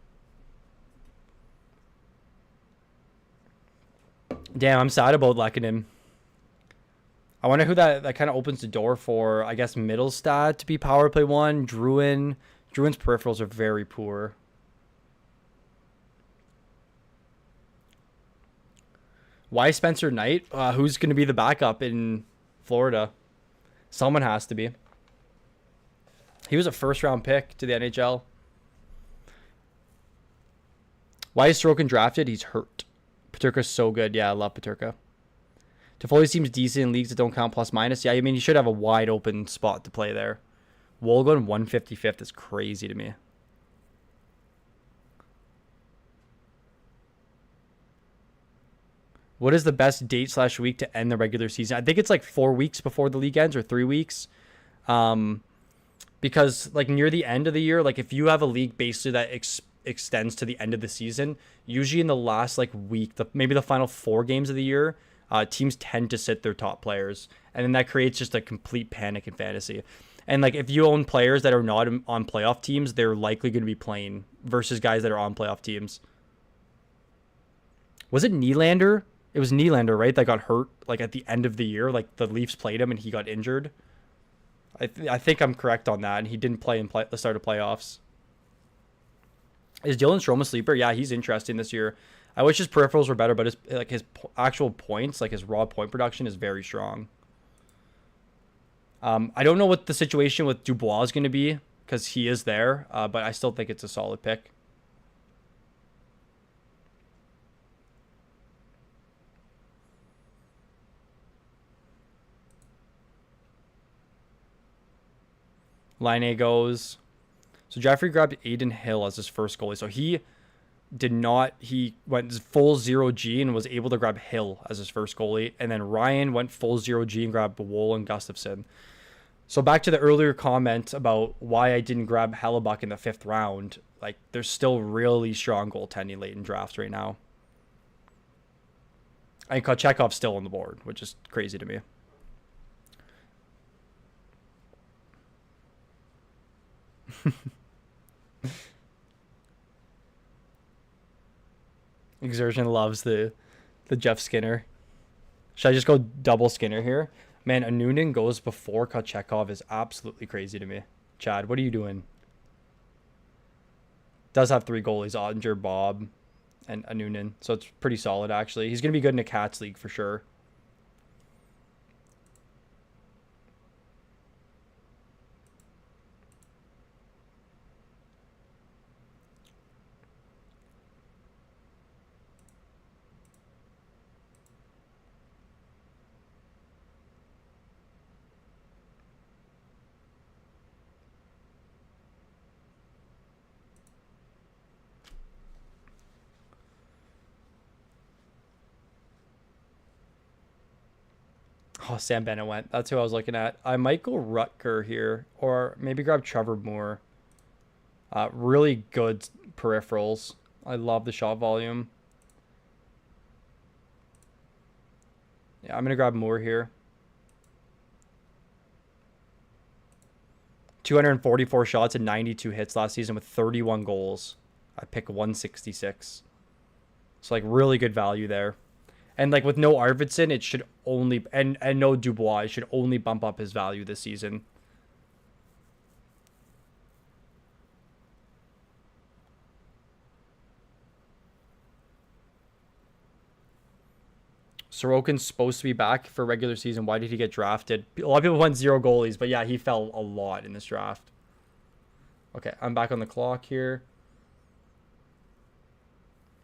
Damn, I'm sad about Lehkonen. I wonder who that kind of opens the door for. I guess Mittelstadt to be power play 1. Druin. Druin's peripherals are very poor. Why Spencer Knight? Who's going to be the backup in Florida? Someone has to be. He was a first-round pick to the NHL. Why is Sorokin drafted? He's hurt. Peterka's so good. Yeah, I love Peterka. Toffoli seems decent in leagues that don't count plus-minus. Yeah, I mean, you should have a wide-open spot to play there. Wolgon 155th is crazy to me. What is the best date/week to end the regular season? I think it's like 4 weeks before the league ends or 3 weeks. Because like near the end of the year, like if you have a league basically that extends to the end of the season, usually in the last like week, maybe the final 4 games of the year, teams tend to sit their top players. And then that creates just a complete panic in fantasy. And like if you own players that are not on playoff teams, they're likely going to be playing versus guys that are on playoff teams. Was it Nylander? It was Nylander, right? That got hurt like at the end of the year. Like the Leafs played him and he got injured. I think I'm correct on that. And he didn't play in the start of playoffs. Is Dylan Strome a sleeper? Yeah, he's interesting this year. I wish his peripherals were better, but his actual points, like his raw point production, is very strong. I don't know what the situation with Dubois is going to be because he is there, but I still think it's a solid pick. Line A goes. So Jeffrey grabbed Aiden Hill as his first goalie. So he did not. He went full 0G and was able to grab Hill as his first goalie. And then Ryan went full 0G and grabbed Woll and Gustafson. So back to the earlier comment about why I didn't grab Hellebuck in the 5th round. Like, there's still really strong goaltending late in drafts right now. And Kochekov's still on the board, which is crazy to me. Exertion loves the Jeff Skinner. Should I just go double Skinner here? Man, a Noonan goes before Kochekov is absolutely crazy to me. Chad, what are you doing? Does have 3 goalies, Ottinger, Bob, and a Noonan. So it's pretty solid, actually. He's going to be good in a Cats league for sure. Oh, Sam Bennett went. That's who I was looking at. I might go Rutger here, or maybe grab Trevor Moore. Really good peripherals. I love the shot volume. Yeah, I'm going to grab Moore here. 244 shots and 92 hits last season with 31 goals. I pick 166. So, like, really good value there. And, like, with no Arvidsson, it should only... And no Dubois, it should only bump up his value this season. Sorokin's supposed to be back for regular season. Why did he get drafted? A lot of people went 0 goalies, but yeah, he fell a lot in this draft. Okay, I'm back on the clock here.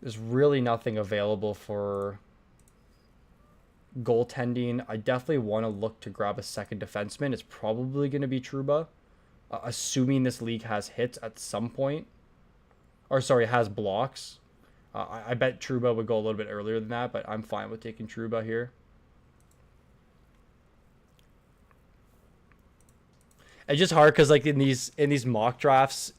There's really nothing available for goaltending. I definitely want to look to grab a second defenseman. It's probably going to be Trouba, assuming this league has hits at some point. Or sorry, has blocks. I bet Trouba would go a little bit earlier than that, but I'm fine with taking Trouba here. It's just hard because, like, in these mock drafts,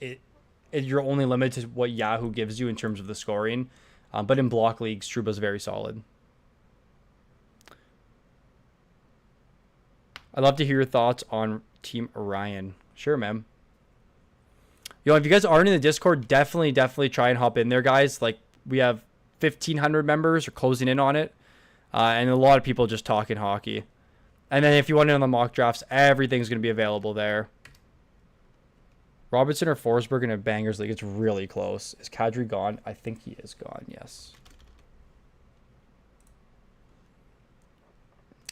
you're only limited to what Yahoo gives you in terms of the scoring. But in block leagues, Trouba's very solid. I'd love to hear your thoughts on Team Orion. Sure, man. Yo, if you guys aren't in the Discord, definitely try and hop in there, guys. Like, we have 1,500 members or closing in on it. And a lot of people just talking hockey. And then if you want in on the mock drafts, everything's going to be available there. Robertson or Forsberg in a Bangers League. It's really close. Is Kadri gone? I think he is gone, yes.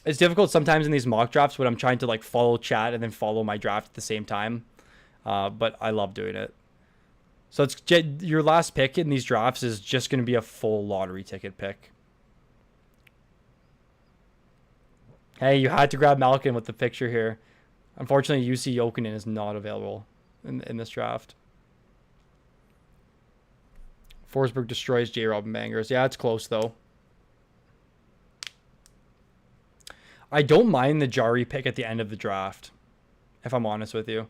It's difficult sometimes in these mock drafts when I'm trying to, like, follow chat and then follow my draft at the same time. But I love doing it. So it's your last pick in these drafts is just going to be a full lottery ticket pick. Hey, you had to grab Malkin with the picture here. Unfortunately, UC Jokinen is not available in this draft. Forsberg destroys J. Robin Bangers. Yeah, it's close, though. I don't mind the Jari pick at the end of the draft, if I'm honest with you.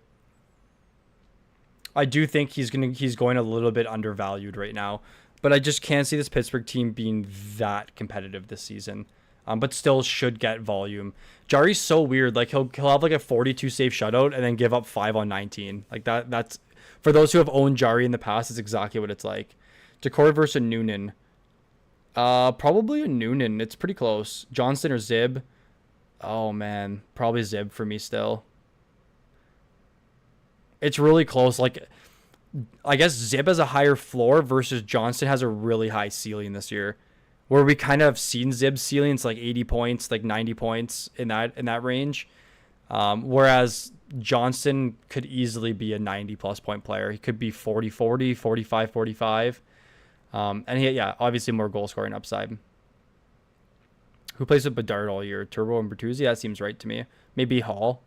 I do think he's going a little bit undervalued right now, but I just can't see this Pittsburgh team being that competitive this season. But still should get volume. Jari's so weird. Like he'll have like a 42 save shutout and then give up 5 on 19. Like that's for those who have owned Jari in the past, it's exactly what it's like. Decor versus a Noonan. Probably a Noonan. It's pretty close. Johnston or Zib. Oh man, probably Zib for me still. It's really close. Like, I guess Zib has a higher floor versus Johnston has a really high ceiling this year, where we kind of have seen Zib's ceilings like 80 points, like 90 points in that range. Whereas Johnston could easily be a 90 plus point player. He could be 40-40, 45-45. And he, yeah, obviously more goal scoring upside. Who plays with Bedard all year? Turbo and Bertuzzi? That seems right to me. Maybe Hall.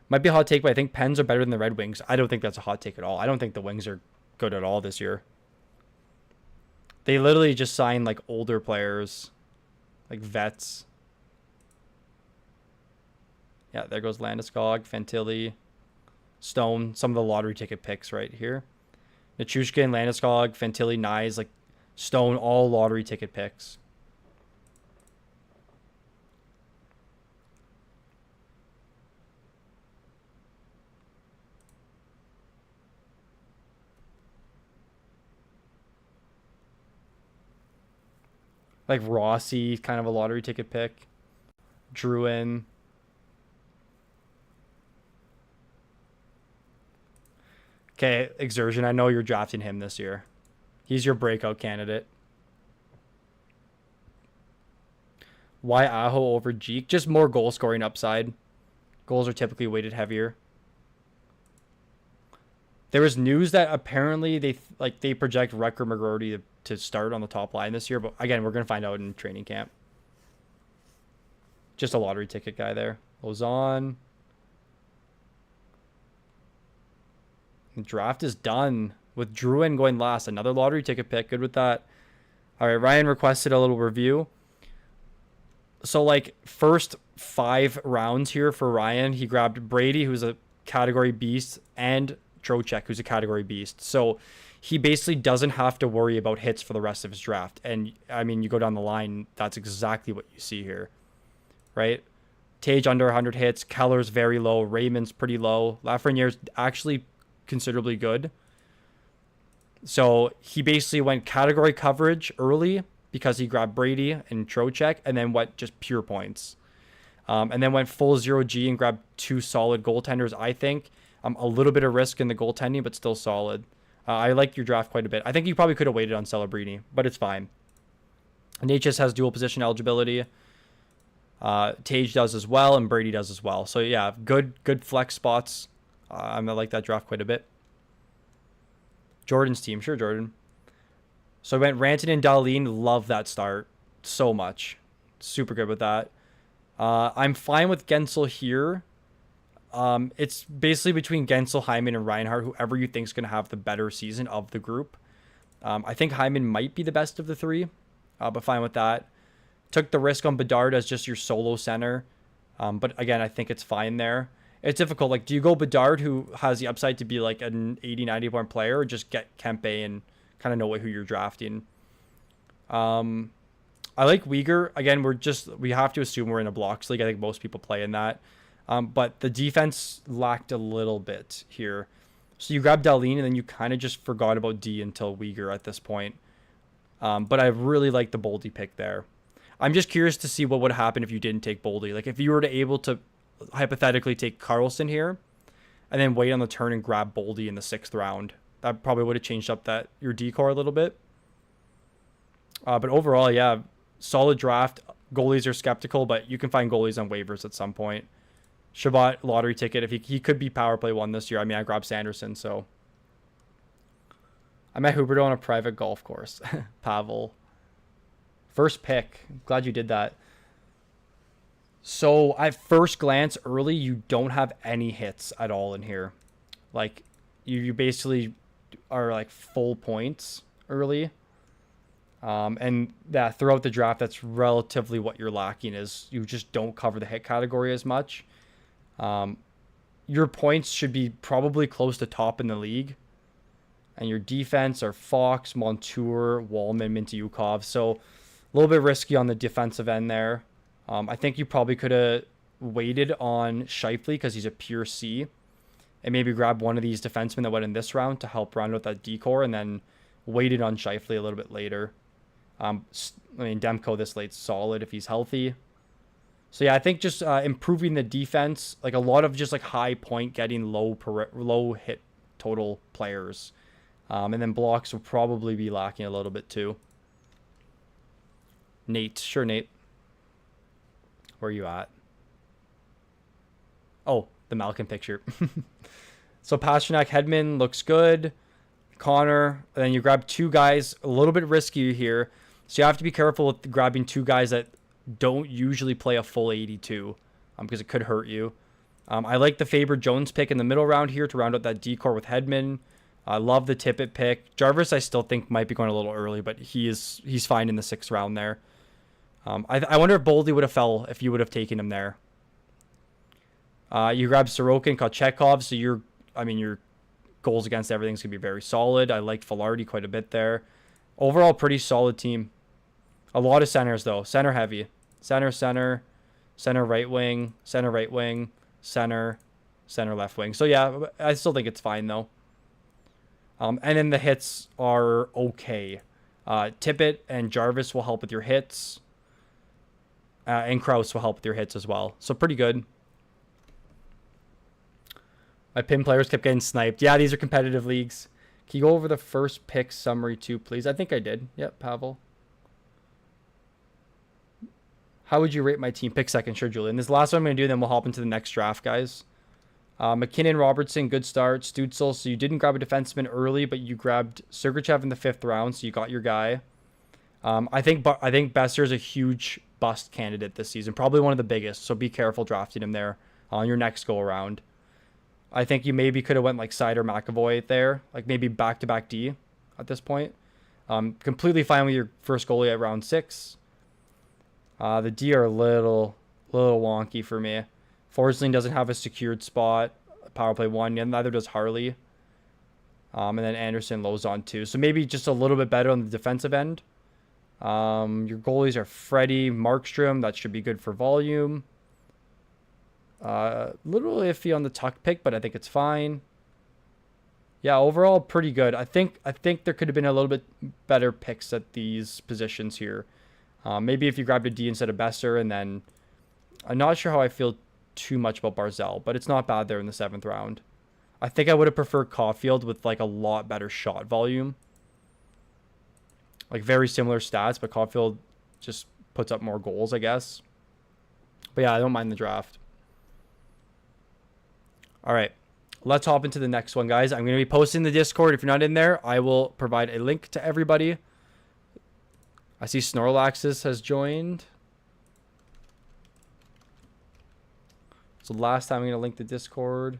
Might be a hot take, but I think Pens are better than the Red Wings. I don't think that's a hot take at all. I don't think the Wings are good at all this year. They literally just signed like older players, like vets. Yeah, there goes Landeskog, Fantilli, Stone. Some of the lottery ticket picks right here. Nichushkin, Landeskog, Fantilli, Nyes, like Stone, all lottery ticket picks. Like Rossi, kind of a lottery ticket pick. Druin. Okay, Exertion. I know you're drafting him this year. He's your breakout candidate. Why Aho over Jeek? Just more goal scoring upside. Goals are typically weighted heavier. There was news that apparently they project Recker McGroarty to start on the top line this year, but again, we're gonna find out in training camp. Just a lottery ticket guy there. Ozon. The draft is done with Druin going last. Another lottery ticket pick. Good with that. All right, Ryan requested a little review. So, like, first 5 rounds here for Ryan, he grabbed Brady, who's a category beast, and Trocheck, who's a category beast. So, he basically doesn't have to worry about hits for the rest of his draft. And, I mean, you go down the line, that's exactly what you see here, right? Tage under 100 hits. Keller's very low. Raymond's pretty low. Lafreniere's actually considerably good. So he basically went category coverage early because he grabbed Brady and Trocheck, and then went just pure points. And then went full 0G and grabbed 2 solid goaltenders, I think. A little bit of risk in the goaltending, but still solid. I like your draft quite a bit. I think you probably could have waited on Celebrini, but it's fine. Natchez has dual position eligibility. Tage does as well, and Brady does as well. So yeah, good flex spots. I like that draft quite a bit. Jordan's team. Sure, Jordan. So I went Rantanen and Dahlin. Love that start so much. Super good with that. I'm fine with Gensel here. It's basically between Gensel, Hyman, and Reinhart, whoever you think is going to have the better season of the group. I think Hyman might be the best of the 3, but fine with that. Took the risk on Bedard as just your solo center. But again, I think it's fine there. It's difficult. Like, do you go Bedard, who has the upside to be like an 80, 90 point player, or just get Kempe and kind of know who you're drafting? I like Uyghur. Again, we have to assume we're in a blocks league. I think most people play in that. But the defense lacked a little bit here. So you grab Dahlin, and then you kind of just forgot about D until Uyghur at this point. But I really like the Boldy pick there. I'm just curious to see what would happen if you didn't take Boldy. Like, if you were to able to hypothetically take Carlson here and then wait on the turn and grab Boldy in the 6th round, that probably would have changed up your decor a little bit. But overall, yeah, solid draft. Goalies are skeptical, but you can find goalies on waivers at some point. Shabbat, lottery ticket. If he could be power play 1 this year. I mean, I grabbed Sanderson, so. I met Huberto on a private golf course. Pavel. First pick. Glad you did that. So at first glance early, you don't have any hits at all in here. Like, you basically are like full points early. And that throughout the draft, that's relatively what you're lacking, is you just don't cover the hit category as much. Your points should be probably close to top in the league. And your defense are Fox, Montour, Wallman, Mintyukov. So a little bit risky on the defensive end there. I think you probably could have waited on Scheifele because he's a pure C, and maybe grab one of these defensemen that went in this round to help round out that decor, and then waited on Scheifele a little bit later. I mean, Demko this late's solid if he's healthy. So yeah, I think just improving the defense, like a lot of just like high point getting low hit total players. And then blocks will probably be lacking a little bit too. Nate. Sure, Nate. Where are you at? Oh, the Malkin picture. So Pasternak, Hedman looks good. Connor, and then you grab two guys, a little bit riskier here. So you have to be careful with grabbing two guys that don't usually play a full 82 because it could hurt you. I like the Faber Jones pick in the middle round here to round out that decor with Hedman. I love the Tippett pick. Jarvis, I still think might be going a little early, but he's fine in the 6th round there. I wonder if Boldy would have fell if you would have taken him there. You grab Sorokin and Kochetkov, so your goals against everything's going to be very solid. I liked Velarde quite a bit there. Overall, pretty solid team. A lot of centers, though. Center heavy. Center, right wing, center left wing. So, yeah, I still think it's fine, though. And then the hits are okay. Tippett and Jarvis will help with your hits. And Krause will help with your hits as well. So, pretty good. My pin players kept getting sniped. Yeah, these are competitive leagues. Can you go over the first pick summary too, please? I think I did. Yep, Pavel. How would you rate my team? Pick second. Sure, Julian. This is the last one I'm going to do, then we'll hop into the next draft, guys. McKinnon, Robertson, good start. Stützle, so you didn't grab a defenseman early, but you grabbed Sergachev in the 5th round, so you got your guy. I think Besser is a huge bust candidate this season, probably one of the biggest, so be careful drafting him there on your next go-around. I think you maybe could have went like Seider, McAvoy there, like maybe back-to-back D at this point. Completely fine with your first goalie at round 6. The D are a little wonky for me. Forsling doesn't have a secured spot. Power play 1, and neither does Harley. And then Anderson, Lozon 2. So maybe just a little bit better on the defensive end. Your goalies are Freddie, Markstrom. That should be good for volume. Little iffy on the tuck pick, but I think it's fine. Yeah, overall pretty good. I think there could have been a little bit better picks at these positions here. Maybe if you grabbed a D instead of Besser, and then I'm not sure how I feel too much about Barzal, but it's not bad there in the 7th round. I think I would have preferred Caulfield with like a lot better shot volume. Like very similar stats, but Caulfield just puts up more goals, I guess. But yeah, I don't mind the draft. All right, let's hop into the next one, guys. I'm going to be posting the Discord. If you're not in there, I will provide a link to everybody. I see Snorlaxis has joined. So last time I'm going to link the Discord.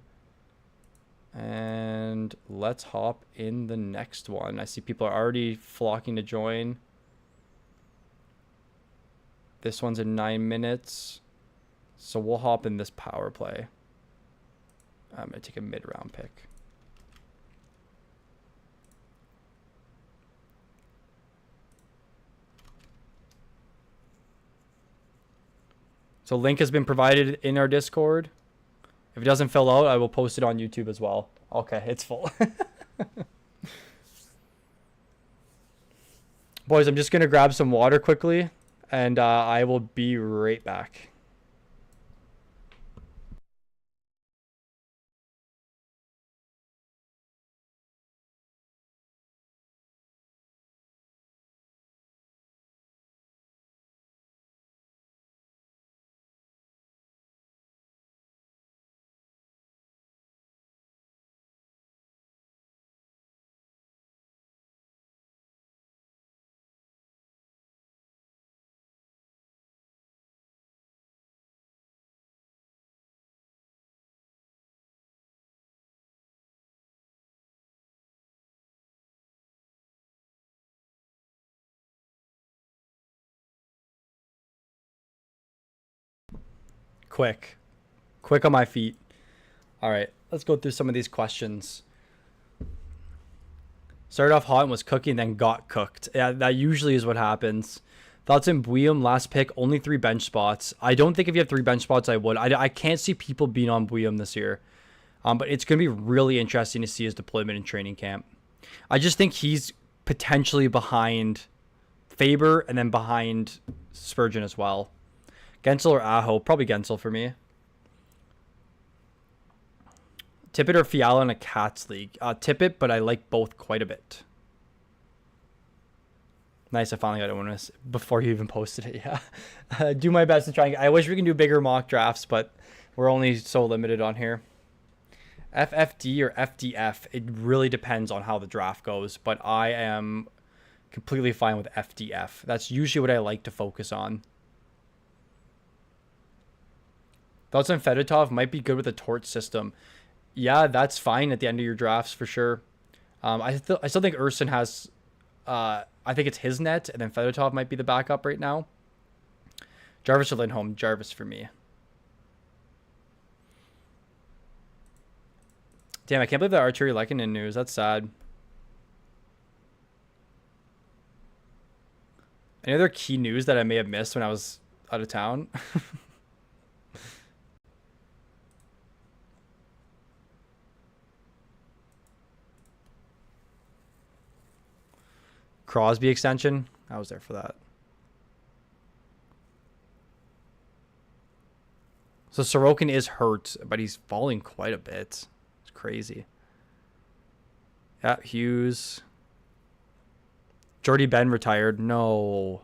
And let's hop in the next one. I see people are already flocking to join. This one's in 9 minutes. So we'll hop in this power play. I'm going to take a mid-round pick. So link has been provided in our Discord. If it doesn't fill out, I will post it on YouTube as well. Okay, it's full. Boys, I'm just going to grab some water quickly, and I will be right back. Quick on my feet. All right, let's go through some of these questions. Started off hot and was cooking, then got cooked. Yeah, that usually is what happens. Thoughts in Bouillon, last pick, only 3 bench spots. I don't think if you have 3 bench spots, I would. I can't see people being on Bouillon this year. But it's going to be really interesting to see his deployment in training camp. I just think he's potentially behind Faber and then behind Spurgeon as well. Gensel or Aho? Probably Gensel for me. Tippett or Fiala in a Cats league? Tippett, but I like both quite a bit. Nice, I finally got it when before you even posted it. Yeah, do my best to try. I wish we can do bigger mock drafts, but we're only so limited on here. FFD or FDF, it really depends on how the draft goes, but I am completely fine with FDF. That's usually what I like to focus on. Thoughts on Fedotov? Might be good with the torch system. Yeah, that's fine at the end of your drafts for sure. I still think Urson has. I think it's his net, and then Fedotov might be the backup right now. Jarvis or Lindholm? Jarvis for me. Damn, I can't believe that Arturi Lehkonen news. That's sad. Any other key news that I may have missed when I was out of town? Crosby extension. I was there for that. So Sorokin is hurt, but he's falling quite a bit. It's crazy. Yeah, Hughes. Jordy Ben retired. No.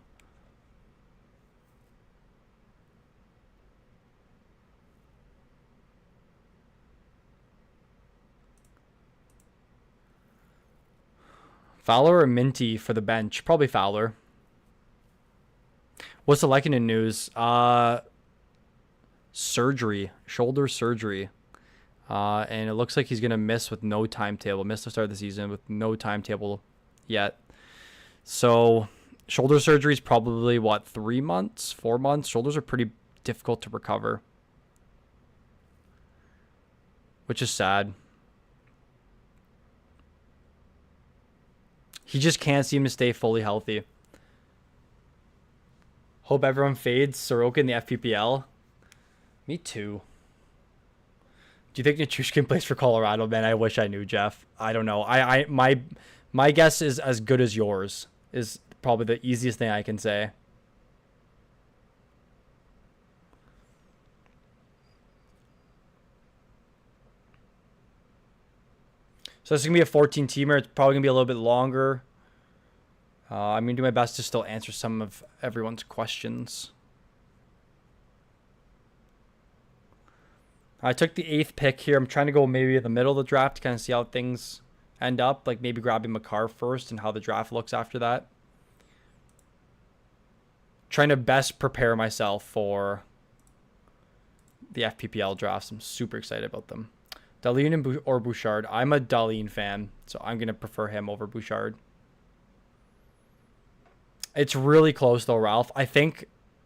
Fowler or Minty for the bench? Probably Fowler. What's the Lehkonen news? Surgery. Shoulder surgery. And it looks like he's going to miss with no timetable. Miss the start of the season with no timetable yet. So shoulder surgery is probably, what, 3 months? 4 months? Shoulders are pretty difficult to recover. Which is sad. He just can't seem to stay fully healthy. Hope everyone fades Sorokin in the FPPL. Me too. Do you think Nichushkin plays for Colorado? Man, I wish I knew, Jeff. I don't know. My guess is as good as yours. Is probably the easiest thing I can say. So this is going to be a 14-teamer. It's probably going to be a little bit longer. I'm going to do my best to still answer some of everyone's questions. I took the 8th pick here. I'm trying to go maybe in the middle of the draft to kind of see how things end up. Like maybe grabbing Makar first and how the draft looks after that. Trying to best prepare myself for the FPPL drafts. I'm super excited about them. Dahlin or Bouchard? I'm a Dahlin fan, so I'm going to prefer him over Bouchard. It's really close, though, Ralph. I think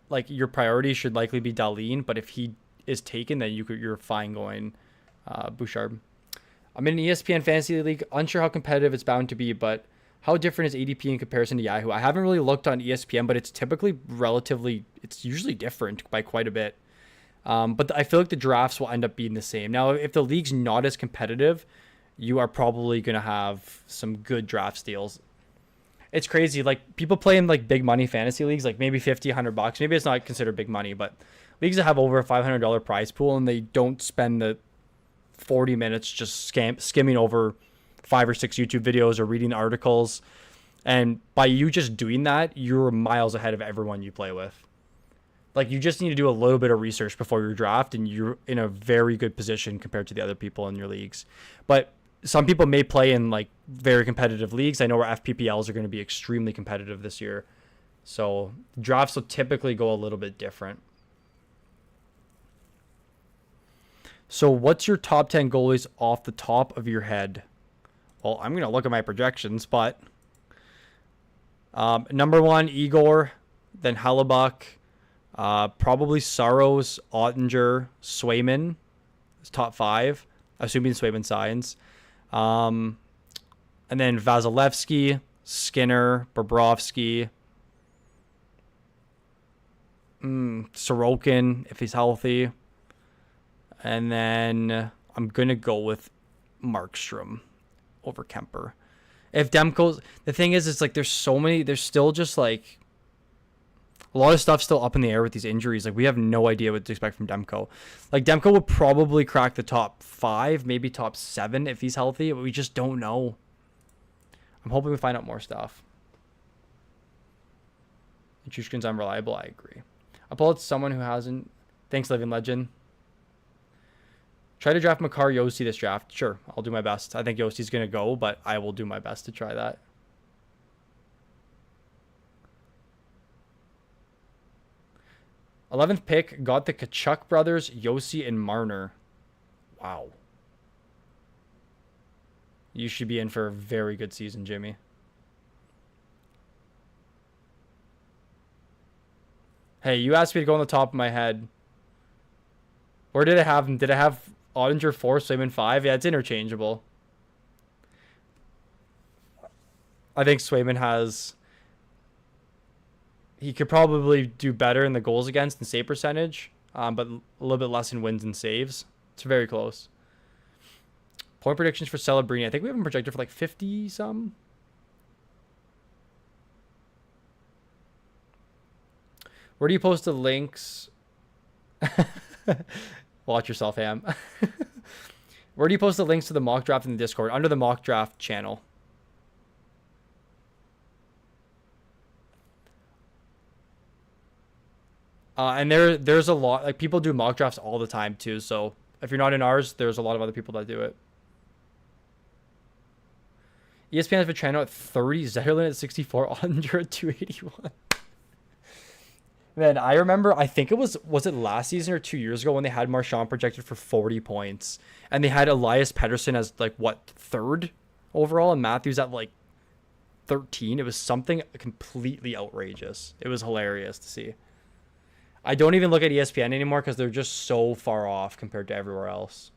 like your priority should likely be Dahlin, but if he is taken, then you're fine going Bouchard. I'm in an ESPN Fantasy League. Unsure how competitive it's bound to be, but how different is ADP in comparison to Yahoo? I haven't really looked on ESPN, but it's typically it's usually different by quite a bit. But I feel like the drafts will end up being the same. Now, if the league's not as competitive, you are probably going to have some good draft steals. It's crazy. Like people play in like big money fantasy leagues, like maybe $50, $100. Maybe it's not considered big money, but leagues that have over a $500 prize pool and they don't spend the 40 minutes just skimming over 5 or 6 YouTube videos or reading articles. And by you just doing that, you're miles ahead of everyone you play with. Like you just need to do a little bit of research before your draft and you're in a very good position compared to the other people in your leagues. But some people may play in like very competitive leagues. I know where FPPLs are going to be extremely competitive this year. So drafts will typically go a little bit different. So what's your top 10 goalies off the top of your head? Well, I'm going to look at my projections, but number 1, Igor, then Hellebuck, probably Saros, Ottinger, Swayman is top 5, assuming Swayman signs. And then Vasilevsky, Skinner, Bobrovsky, Sorokin, if he's healthy. And then I'm going to go with Markstrom over Kemper. If Demko's... The thing is, it's like there's still just like... A lot of stuff still up in the air with these injuries. Like we have no idea what to expect from Demko. Like Demko would probably crack the top 5, maybe top 7 if he's healthy, but we just don't know. I'm hoping we find out more stuff. Chushkin's unreliable. I agree. I'll pull out someone who hasn't. Thanks, Living Legend. Try to draft Makar Yossi this draft. Sure, I'll do my best. I think Yossi's going to go, but I will do my best to try that. 11th pick, got the Kachuk brothers, Yossi and Marner. Wow. You should be in for a very good season, Jimmy. Hey, you asked me to go on the top of my head. Where did I have him? Did I have Ottinger 4, Swayman 5? Yeah, it's interchangeable. I think Swayman has... He could probably do better in the goals against and save percentage, but a little bit less in wins and saves. It's very close. Point predictions for Celebrini. I think we have him projected for like 50-some. Where do you post the links? Watch yourself, Ham. Where do you post the links to the mock draft in the Discord? Under the mock draft channel. And there's a lot, like, people do mock drafts all the time too. So if you're not in ours, there's a lot of other people that do it. ESPN has Vetrano at 30, Zetterlund at 64, under at 281. Man, I remember, I think it was it last season or 2 years ago when they had Marchand projected for 40 points. And they had Elias Pettersson as, like, what, 3rd overall? And Matthews at, like, 13. It was something completely outrageous. It was hilarious to see. I don't even look at ESPN anymore because they're just so far off compared to everywhere else.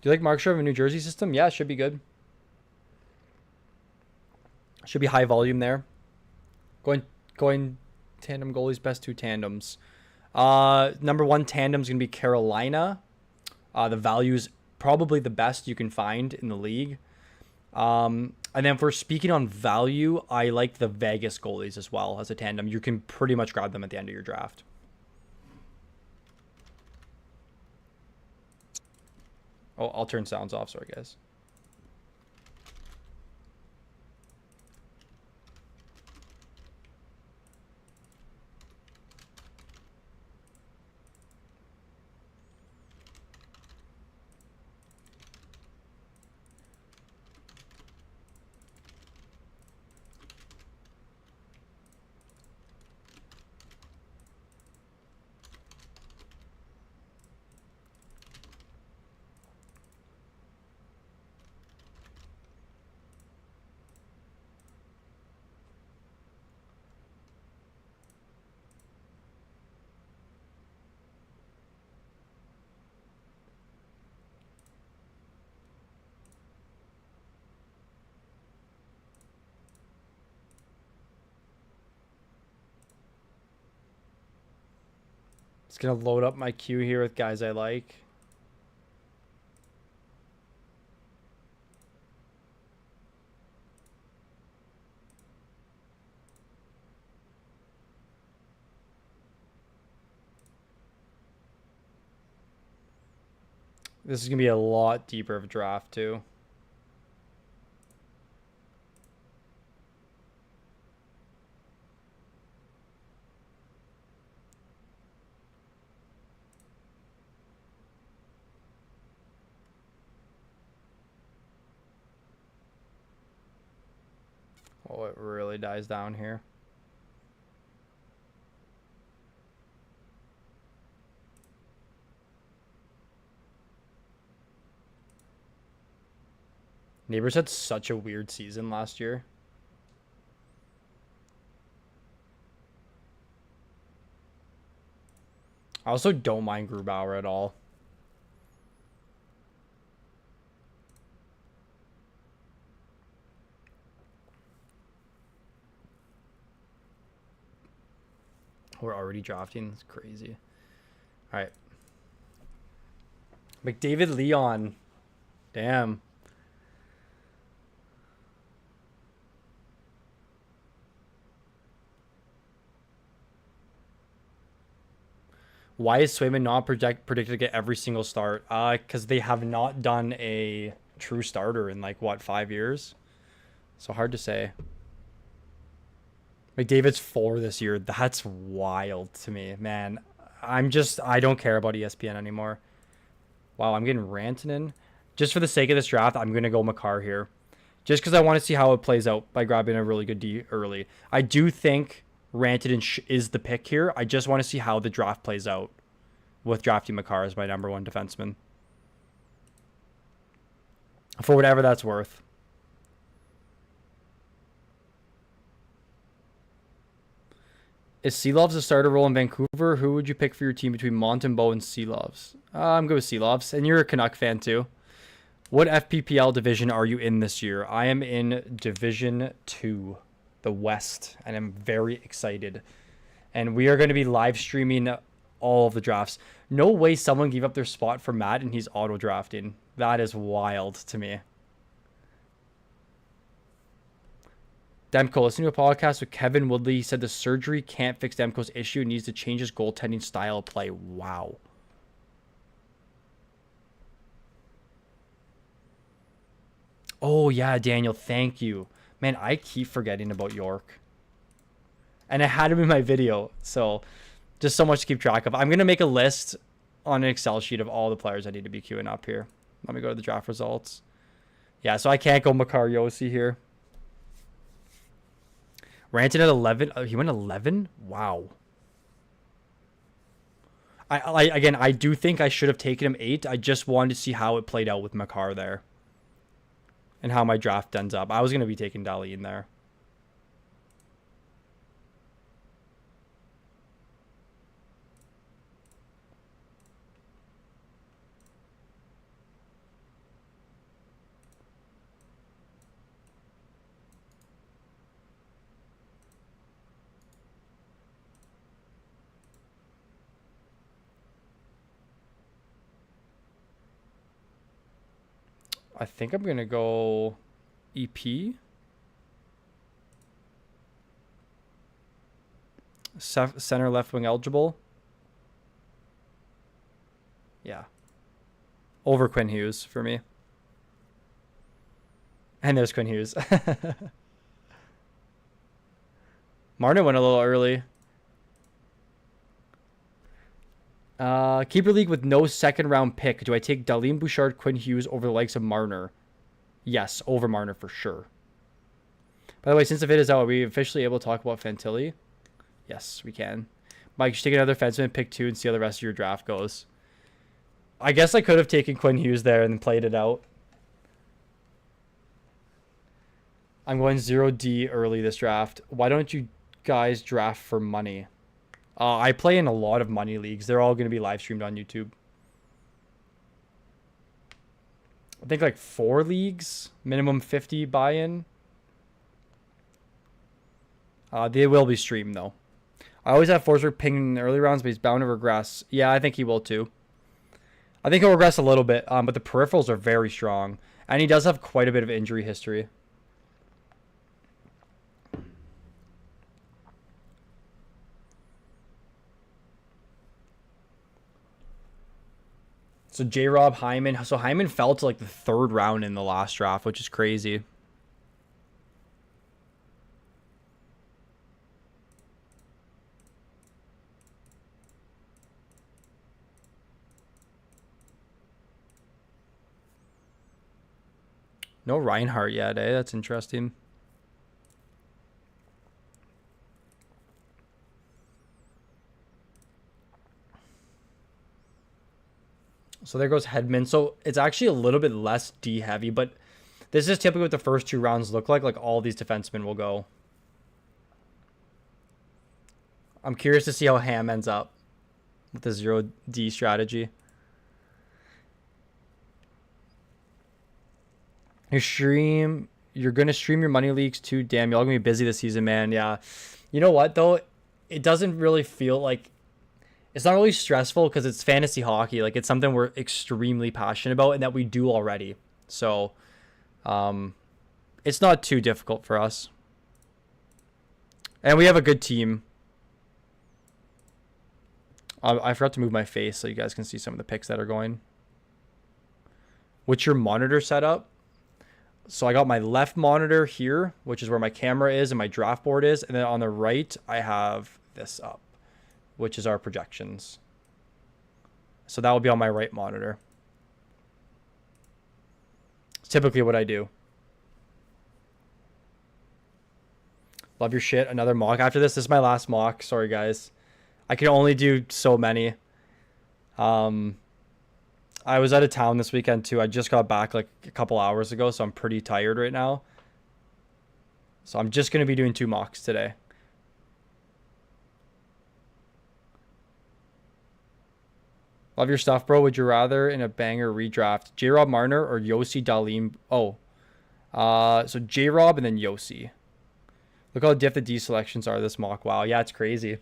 Do you like Mark Sherman New Jersey system? Yeah, it should be good. Should be high volume there. Going tandem goalies, best 2 tandems. Number 1 tandem is going to be Carolina. The value is probably the best you can find in the league. And then for speaking on value, I like the Vegas goalies as well as a tandem. You can pretty much grab them at the end of your draft. Oh, I'll turn sounds off. Sorry, guys. It's going to load up my queue here with guys I like. This is going to be a lot deeper of a draft, too. Oh, it really dies down here. Neighbors had such a weird season last year. I also don't mind Grubauer at all. We're already drafting. It's crazy. All right. McDavid Leon. Damn. Why is Swayman not predicted to get every single start? Because they have not done a true starter in like what, 5 years? So hard to say. McDavid's 4 this year. That's wild to me, man. I don't care about ESPN anymore. Wow, I'm getting Rantanen. Just for the sake of this draft, I'm gonna go Makar here, just because I want to see how it plays out by grabbing a really good D early. I do think Rantanen is the pick here. I just want to see how the draft plays out with drafting Makar as my number 1 defenseman. For whatever that's worth. Is Seelovs a starter role in Vancouver? Who would you pick for your team between Montembeault and Seelovs? I'm good with Seelovs. And you're a Canuck fan too. What FPPL division are you in this year? I am in Division 2, the West, and I'm very excited. And we are going to be live streaming all of the drafts. No way someone gave up their spot for Matt and he's auto drafting. That is wild to me. Demko, listening to a podcast with Kevin Woodley, he said the surgery can't fix Demko's issue and needs to change his goaltending style of play. Wow. Oh, yeah, Daniel, thank you. Man, I keep forgetting about York. And I had him in my video, so just so much to keep track of. I'm going to make a list on an Excel sheet of all the players I need to be queuing up here. Let me go to the draft results. Yeah, so I can't go Makar Yossi here. Rantanen at 11. Oh, he went 11? Wow. Again, I do think I should have taken him 8. I just wanted to see how it played out with Makar there. And how my draft ends up. I was going to be taking Dahlin there. I think I'm going to go EP. Center left wing eligible. Yeah. Over Quinn Hughes for me. And there's Quinn Hughes. Martin went a little early. Keeper league with no second round pick. Do I take Dahlin, Bouchard, Quinn Hughes over the likes of Marner? Yes, over Marner for sure. By the way, since the vid is out, are we officially able to talk about Fantilli? Yes, we can. Mike, you should take another defenseman, pick 2, and see how the rest of your draft goes. I guess I could have taken Quinn Hughes there and then played it out. I'm going 0D early this draft. Why don't you guys draft for money? I play in a lot of money leagues. They're all going to be live streamed on YouTube. I think like 4 leagues, minimum 50 buy-in. They will be streamed though. I always have Forsberg pinging in the early rounds, but he's bound to regress. Yeah, I think he will too. I think he'll regress a little bit, but the peripherals are very strong. And he does have quite a bit of injury history. So J-Rob, Hyman. So Hyman fell to like the 3rd round in the last draft, which is crazy. No Reinhardt yet, eh? That's interesting. So there goes Hedman. So it's actually a little bit less D heavy, but this is typically what the first 2 rounds look like. Like all these defensemen will go. I'm curious to see how Ham ends up with the 0D strategy. You're going to stream your money leagues too. Damn, y'all going to be busy this season, man. Yeah. You know what, though? It doesn't really feel like... It's not really stressful because it's fantasy hockey. Like, it's something we're extremely passionate about and that we do already. So, it's not too difficult for us. And we have a good team. I forgot to move my face so you guys can see some of the picks that are going. What's your monitor setup? So I got my left monitor here, which is where my camera is and my draft board is. And then on the right, I have this up, which is our projections. So that will be on my right monitor. It's typically what I do. Love your shit. Another mock after this. This is my last mock. Sorry, guys. I can only do so many. I was out of town this weekend too. I just got back like a couple hours ago, so I'm pretty tired right now. So I'm just going to be doing 2 mocks today. Love your stuff, bro. Would you rather in a banger redraft J-Rob Marner or Yossi Dalim? Oh, so J-Rob and then Yossi. Look how diff the D selections are this mock. Wow, yeah, it's crazy.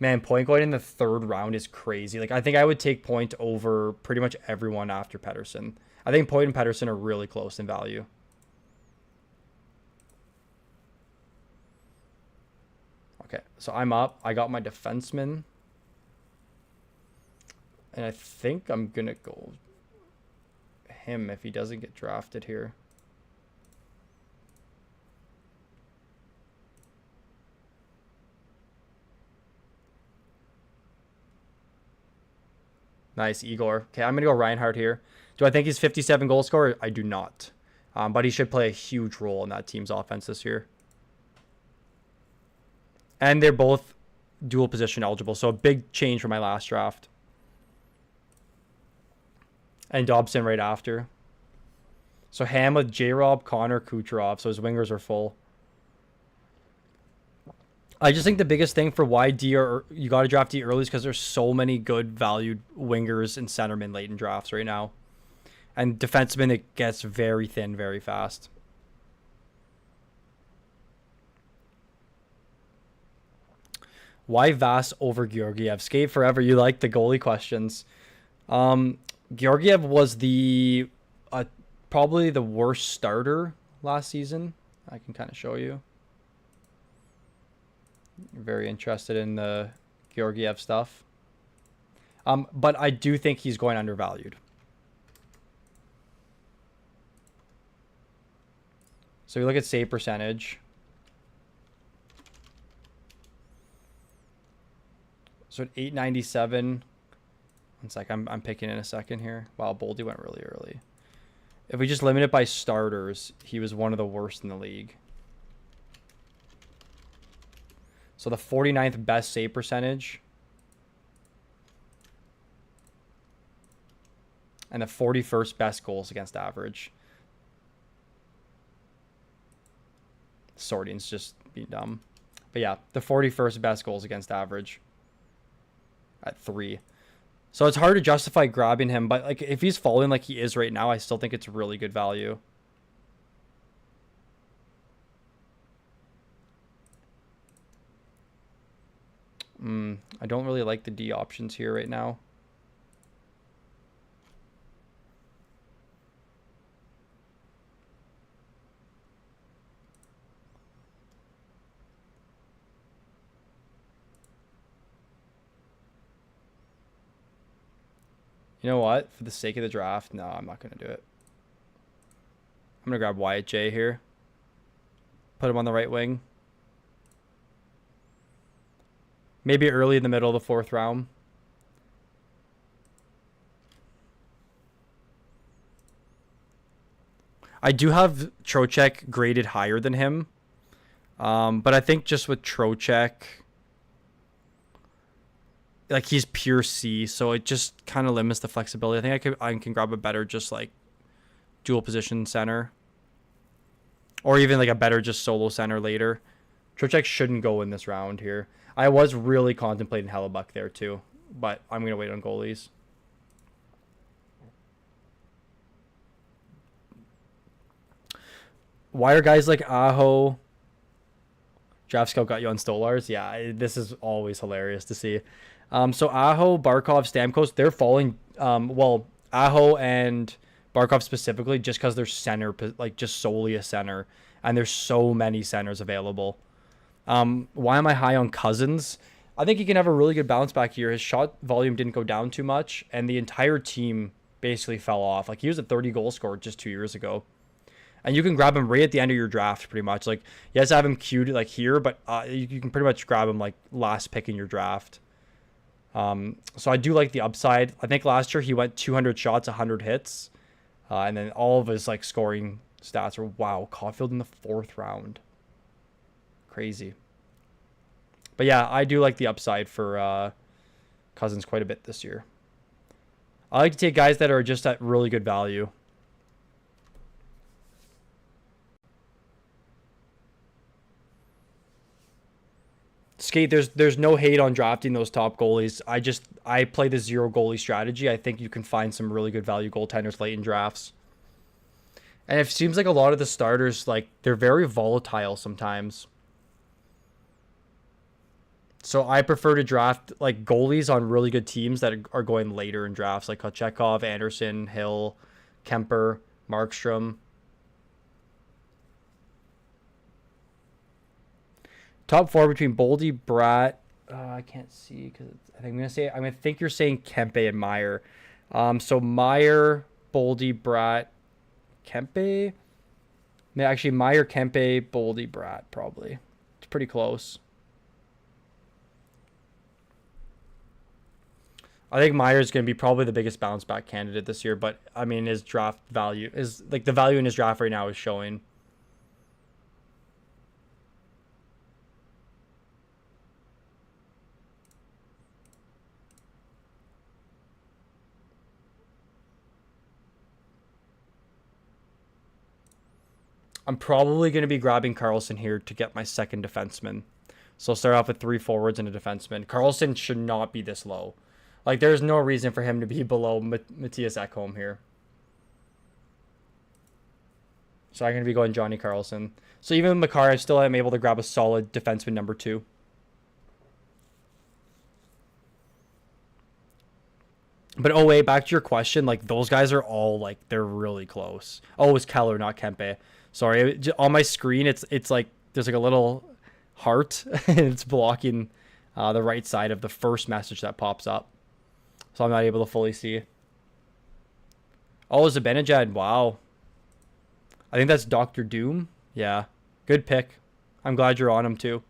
Man, point going in the 3rd round is crazy. Like, I think I would take point over pretty much everyone after Pettersson. I think Point and Pettersson are really close in value. Okay, so I'm up. I got my defenseman. And I think I'm going to go him if he doesn't get drafted here. Nice, Igor. Okay, I'm going to go Reinhardt here. Do I think he's 57 goal scorer? I do not. But he should play a huge role in that team's offense this year. And they're both dual position eligible, so a big change from my last draft. And Dobson right after. So Hamlet, J-Rob, Connor, Kucherov. So his wingers are full. I just think the biggest thing for why you got to draft D early is because there's so many good valued wingers and centermen late in drafts right now. And defensemen, it gets very thin very fast. Why Vass over Georgiev? Skate forever. You like the goalie questions. Georgiev was probably the worst starter last season. I can kind of show you. Very interested in the Georgiev stuff. But I do think he's going undervalued. So you look at save percentage. So at 897. One sec, I'm picking in a second here. Wow, Boldy went really early. If we just limit it by starters, he was one of the worst in the league. So the 49th best save percentage. And the 41st best goals against average. Sorting's just being dumb. But yeah, the 41st best goals against average. At 3. So it's hard to justify grabbing him. But like if he's falling like he is right now, I still think it's really good value. I don't really like the D options here right now. You know what? For the sake of the draft, no, I'm not going to do it. I'm going to grab Wyatt J here. Put him on the right wing. Maybe early in the middle of the 4th round. I do have Trocheck graded higher than him. But I think just with Trocheck, like he's pure C, so it just kind of limits the flexibility. I think I can grab a better just like dual position center. Or even like a better just solo center later. Trocheck shouldn't go in this round here. I was really contemplating Hellebuck there too, but I'm going to wait on goalies. Why are guys like Aho? Draft Scout got you on Stolars? Yeah, this is always hilarious to see. So Aho, Barkov, Stamkos, they're falling. Well, Aho and Barkov specifically just because they're center, like just solely a center. And there's so many centers available. Why am I high on Cousins? I think he can have a really good bounce back year. His shot volume didn't go down too much, and the entire team basically fell off. Like, he was a 30 goal scorer just 2 years ago. And you can grab him right at the end of your draft, pretty much. Like, you guys have him queued like here, but you can pretty much grab him like last pick in your draft. So I do like the upside. I think last year he went 200 shots, 100 hits, and then all of his like scoring stats are wow. Caulfield in the 4th round, crazy. But yeah, I do like the upside for Cousins quite a bit this year. I like to take guys that are just at really good value. Skate, there's no hate on drafting those top goalies. I play the 0 goalie strategy. I think you can find some really good value goaltenders late in drafts. And it seems like a lot of the starters, like, they're very volatile sometimes. So I prefer to draft like goalies on really good teams that are going later in drafts, like Kochetkov, Anderson, Hill, Kemper, Markstrom. Top 4 between Boldy, Bratt. I can't see because I think I'm gonna think you're saying Kempe and Meyer. So Meyer, Boldy, Bratt, Kempe. Actually, Meyer, Kempe, Boldy, Bratt. Probably. It's pretty close. I think Meyer's going to be probably the biggest bounce back candidate this year, but I mean, his draft value is like the value in his draft right now is showing. I'm probably going to be grabbing Karlsson here to get my second defenseman. So I'll start off with 3 forwards and a defenseman. Karlsson should not be this low. Like, there's no reason for him to be below Matthias Ekholm here. So I'm going to be going Johnny Karlsson. So even with Makar, I still am able to grab a solid defenseman number 2. But oh wait, back to your question, like those guys are all like they're really close. Oh, it's Keller, not Kempe. Sorry, on my screen it's like there's like a little heart and it's blocking the right side of the first message that pops up, so I'm not able to fully see. Oh, Zibanejad, wow. I think that's Dr. Doom. Yeah, good pick. I'm glad you're on him too.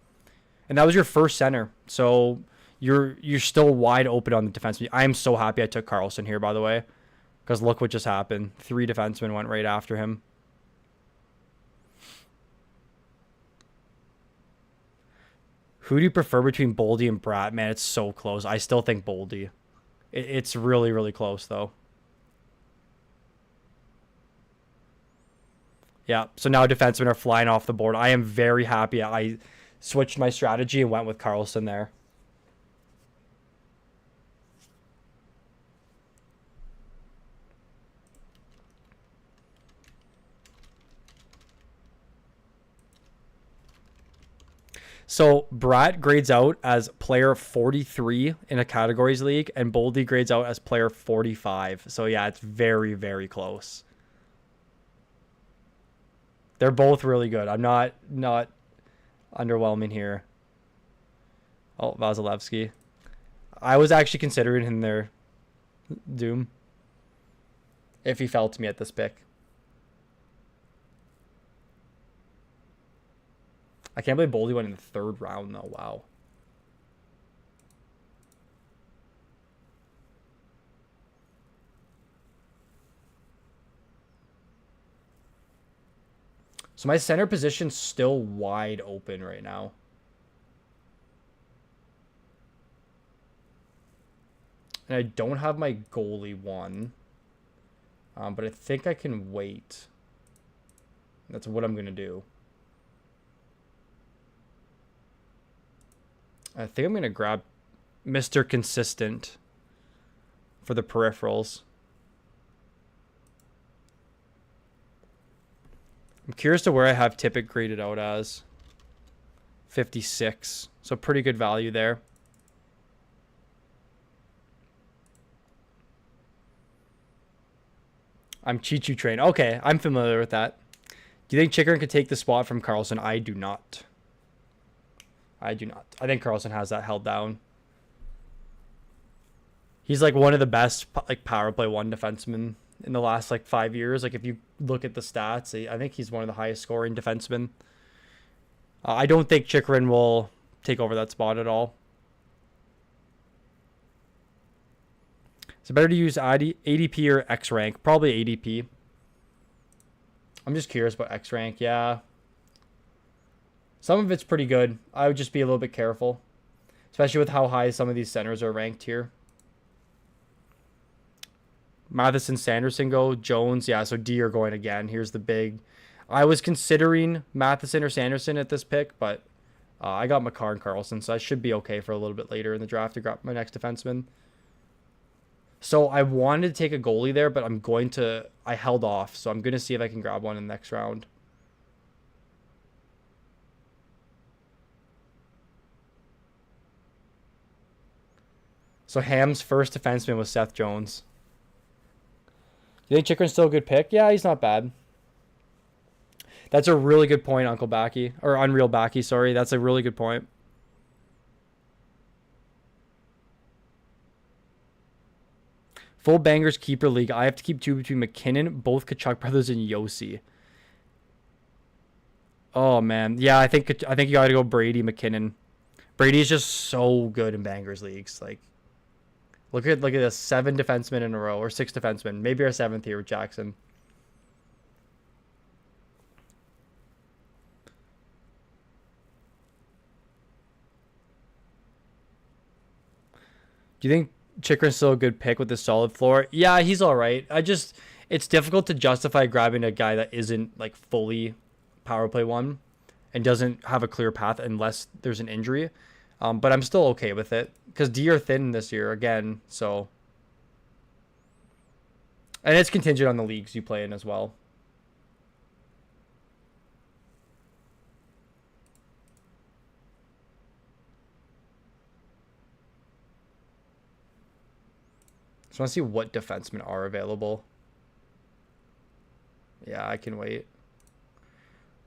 And that was your first center, so you're still wide open on the defense. I am so happy I took Karlsson here, by the way, because look what just happened. 3 defensemen went right after him. Who do you prefer between Boldy and Bratt? Man, it's so close. I still think Boldy. It's really, really close, though. Yeah, so now defensemen are flying off the board. I am very happy I switched my strategy and went with Karlsson there. So Bratt grades out as player 43 in a categories league, and Boldy grades out as player 45. So yeah, it's very, very close. They're both really good. I'm not underwhelming here. Oh, Vasilevsky. I was actually considering him there, Doom, if he fell to me at this pick. I can't believe Boldy went in the 3rd round, though. Wow. So my center position's still wide open right now. And I don't have my goalie one. But I think I can wait. That's what I'm going to do. I think I'm going to grab Mr. Consistent for the peripherals. I'm curious to where I have Tippett graded out as. 56. So pretty good value there. I'm Chichu trained. Okay, I'm familiar with that. Do you think Chychrun could take the spot from Karlsson? I do not. I do not. I think Carlson has that held down. He's like one of the best like power play one defensemen in the last like 5 years. Like if you look at the stats, I think he's one of the highest scoring defensemen. I don't think Chychrun will take over that spot at all. Is it better to use ADP or X rank? Probably ADP. I'm just curious about X rank. Yeah. Some of it's pretty good. I would just be a little bit careful, especially with how high some of these centers are ranked here. Matheson, Sanderson go. Jones, yeah, so D are going again. Here's the big. I was considering Matheson or Sanderson at this pick, but I got Makar and Carlson, so I should be okay for a little bit later in the draft to grab my next defenseman. So I wanted to take a goalie there, but I held off, so I'm going to see if I can grab one in the next round. So Ham's first defenseman was Seth Jones. You think Chychrun's still a good pick? Yeah, he's not bad. That's a really good point, Uncle Backy. Or Unreal Backy, sorry. That's a really good point. Full Bangers Keeper League. I have to keep two between McKinnon, both Tkachuk brothers, and Yossi. Oh, man. Yeah, I think you got to go Brady McKinnon. Brady's just so good in Bangers Leagues. Like, look at this, 7 defensemen in a row, or 6 defensemen. Maybe our 7th here with Jackson. Do you think Chychrun's still a good pick with this solid floor? Yeah, he's all right. It's difficult to justify grabbing a guy that isn't like fully power play one and doesn't have a clear path unless there's an injury. But I'm still okay with it because D are thin this year again. So, and it's contingent on the leagues you play in as well. Just want to see what defensemen are available. Yeah, I can wait.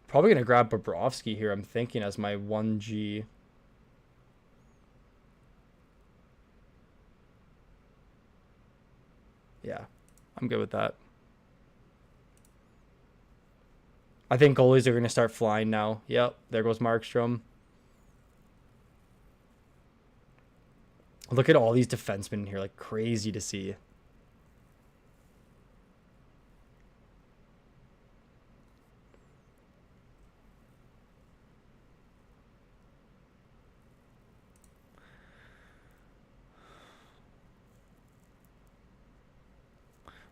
Probably going to grab Bobrovsky here, I'm thinking, as my 1G. Yeah, I'm good with that. I think goalies are going to start flying now. Yep, there goes Markstrom. Look at all these defensemen here, like crazy to see.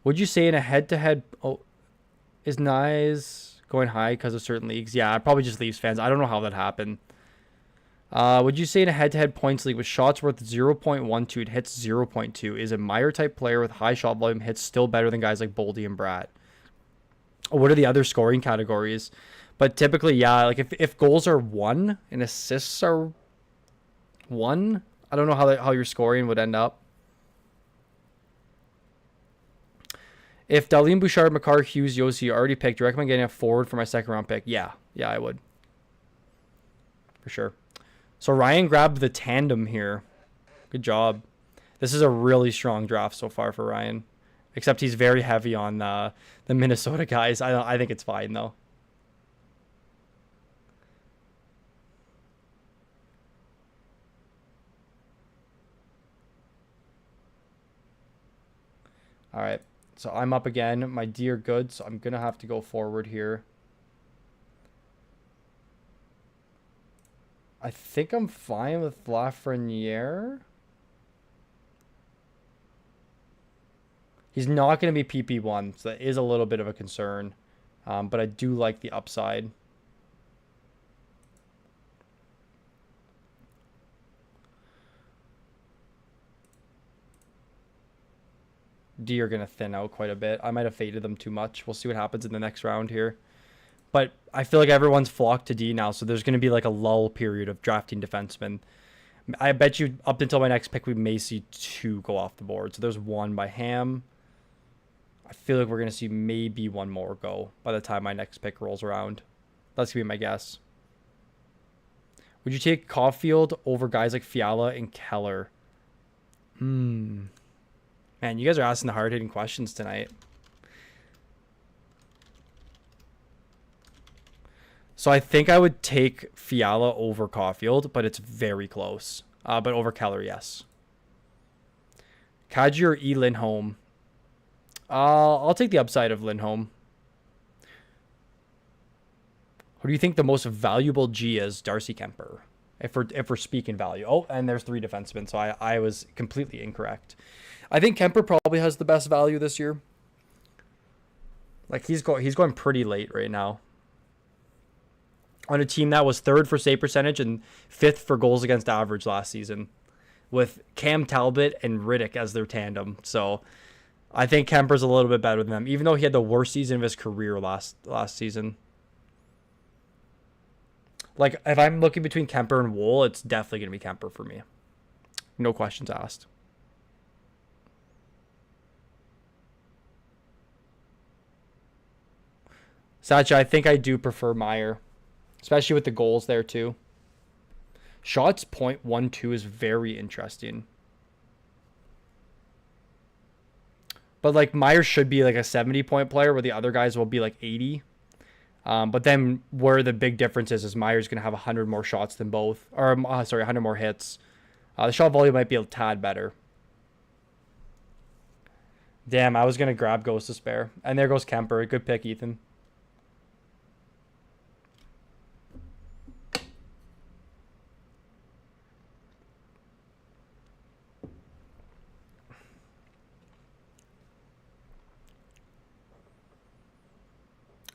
Would you say in a head-to-head... Oh, is Nyes going high because of certain leagues? Yeah, probably just Leafs fans. I don't know how that happened. Would you say in a head-to-head points league with shots worth 0.12, it hits 0.2? Is a Meyer-type player with high shot volume hits still better than guys like Boldy and Bratt? What are the other scoring categories? But typically, yeah, like if goals are 1 and assists are 1, I don't know how your scoring would end up. If Darlene Bouchard, Makar, Hughes, Yossi are already picked, do you recommend getting a forward for my second round pick? Yeah, I would. For sure. So Ryan grabbed the tandem here. Good job. This is a really strong draft so far for Ryan. Except he's very heavy on the Minnesota guys. I think it's fine, though. All right. So I'm up again. My D are good, so I'm going to have to go forward here. I think I'm fine with Lafreniere. He's not going to be PP1, so that is a little bit of a concern. But I do like the upside. D are going to thin out quite a bit. I might have faded them too much. We'll see what happens in the next round here. But I feel like everyone's flocked to D now, so there's going to be like a lull period of drafting defensemen. I bet you up until my next pick, we may see 2 go off the board. So there's 1 by Ham. I feel like we're going to see maybe 1 more go by the time my next pick rolls around. That's going to be my guess. Would you take Caulfield over guys like Fiala and Keller? Man, you guys are asking the hard-hitting questions tonight. So I think I would take Fiala over Caulfield, but it's very close. But over Keller, yes. Kadri or E. Lindholm? I'll take the upside of Lindholm. Who do you think the most valuable G is? Darcy Kemper. If we're speaking value. Oh, and there's 3 defensemen, so I was completely incorrect. I think Kemper probably has the best value this year. Like he's going pretty late right now. On a team that was 3rd for save percentage and 5th for goals against average last season, with Cam Talbot and Riddick as their tandem. So I think Kemper's a little bit better than them, even though he had the worst season of his career last season. Like, if I'm looking between Kemper and Wool, it's definitely going to be Kemper for me. No questions asked. Sacha, I think I do prefer Meyer, especially with the goals there, too. Shots .12 is very interesting. But, like, Meyer should be, like, a 70-point player, where the other guys will be, like, 80. But then where the big difference is Meyer's going to have 100 more shots than both. Or, 100 more hits. The shot volume might be a tad better. Damn, I was going to grab Ghost to spare. And there goes Kemper. Good pick, Ethan.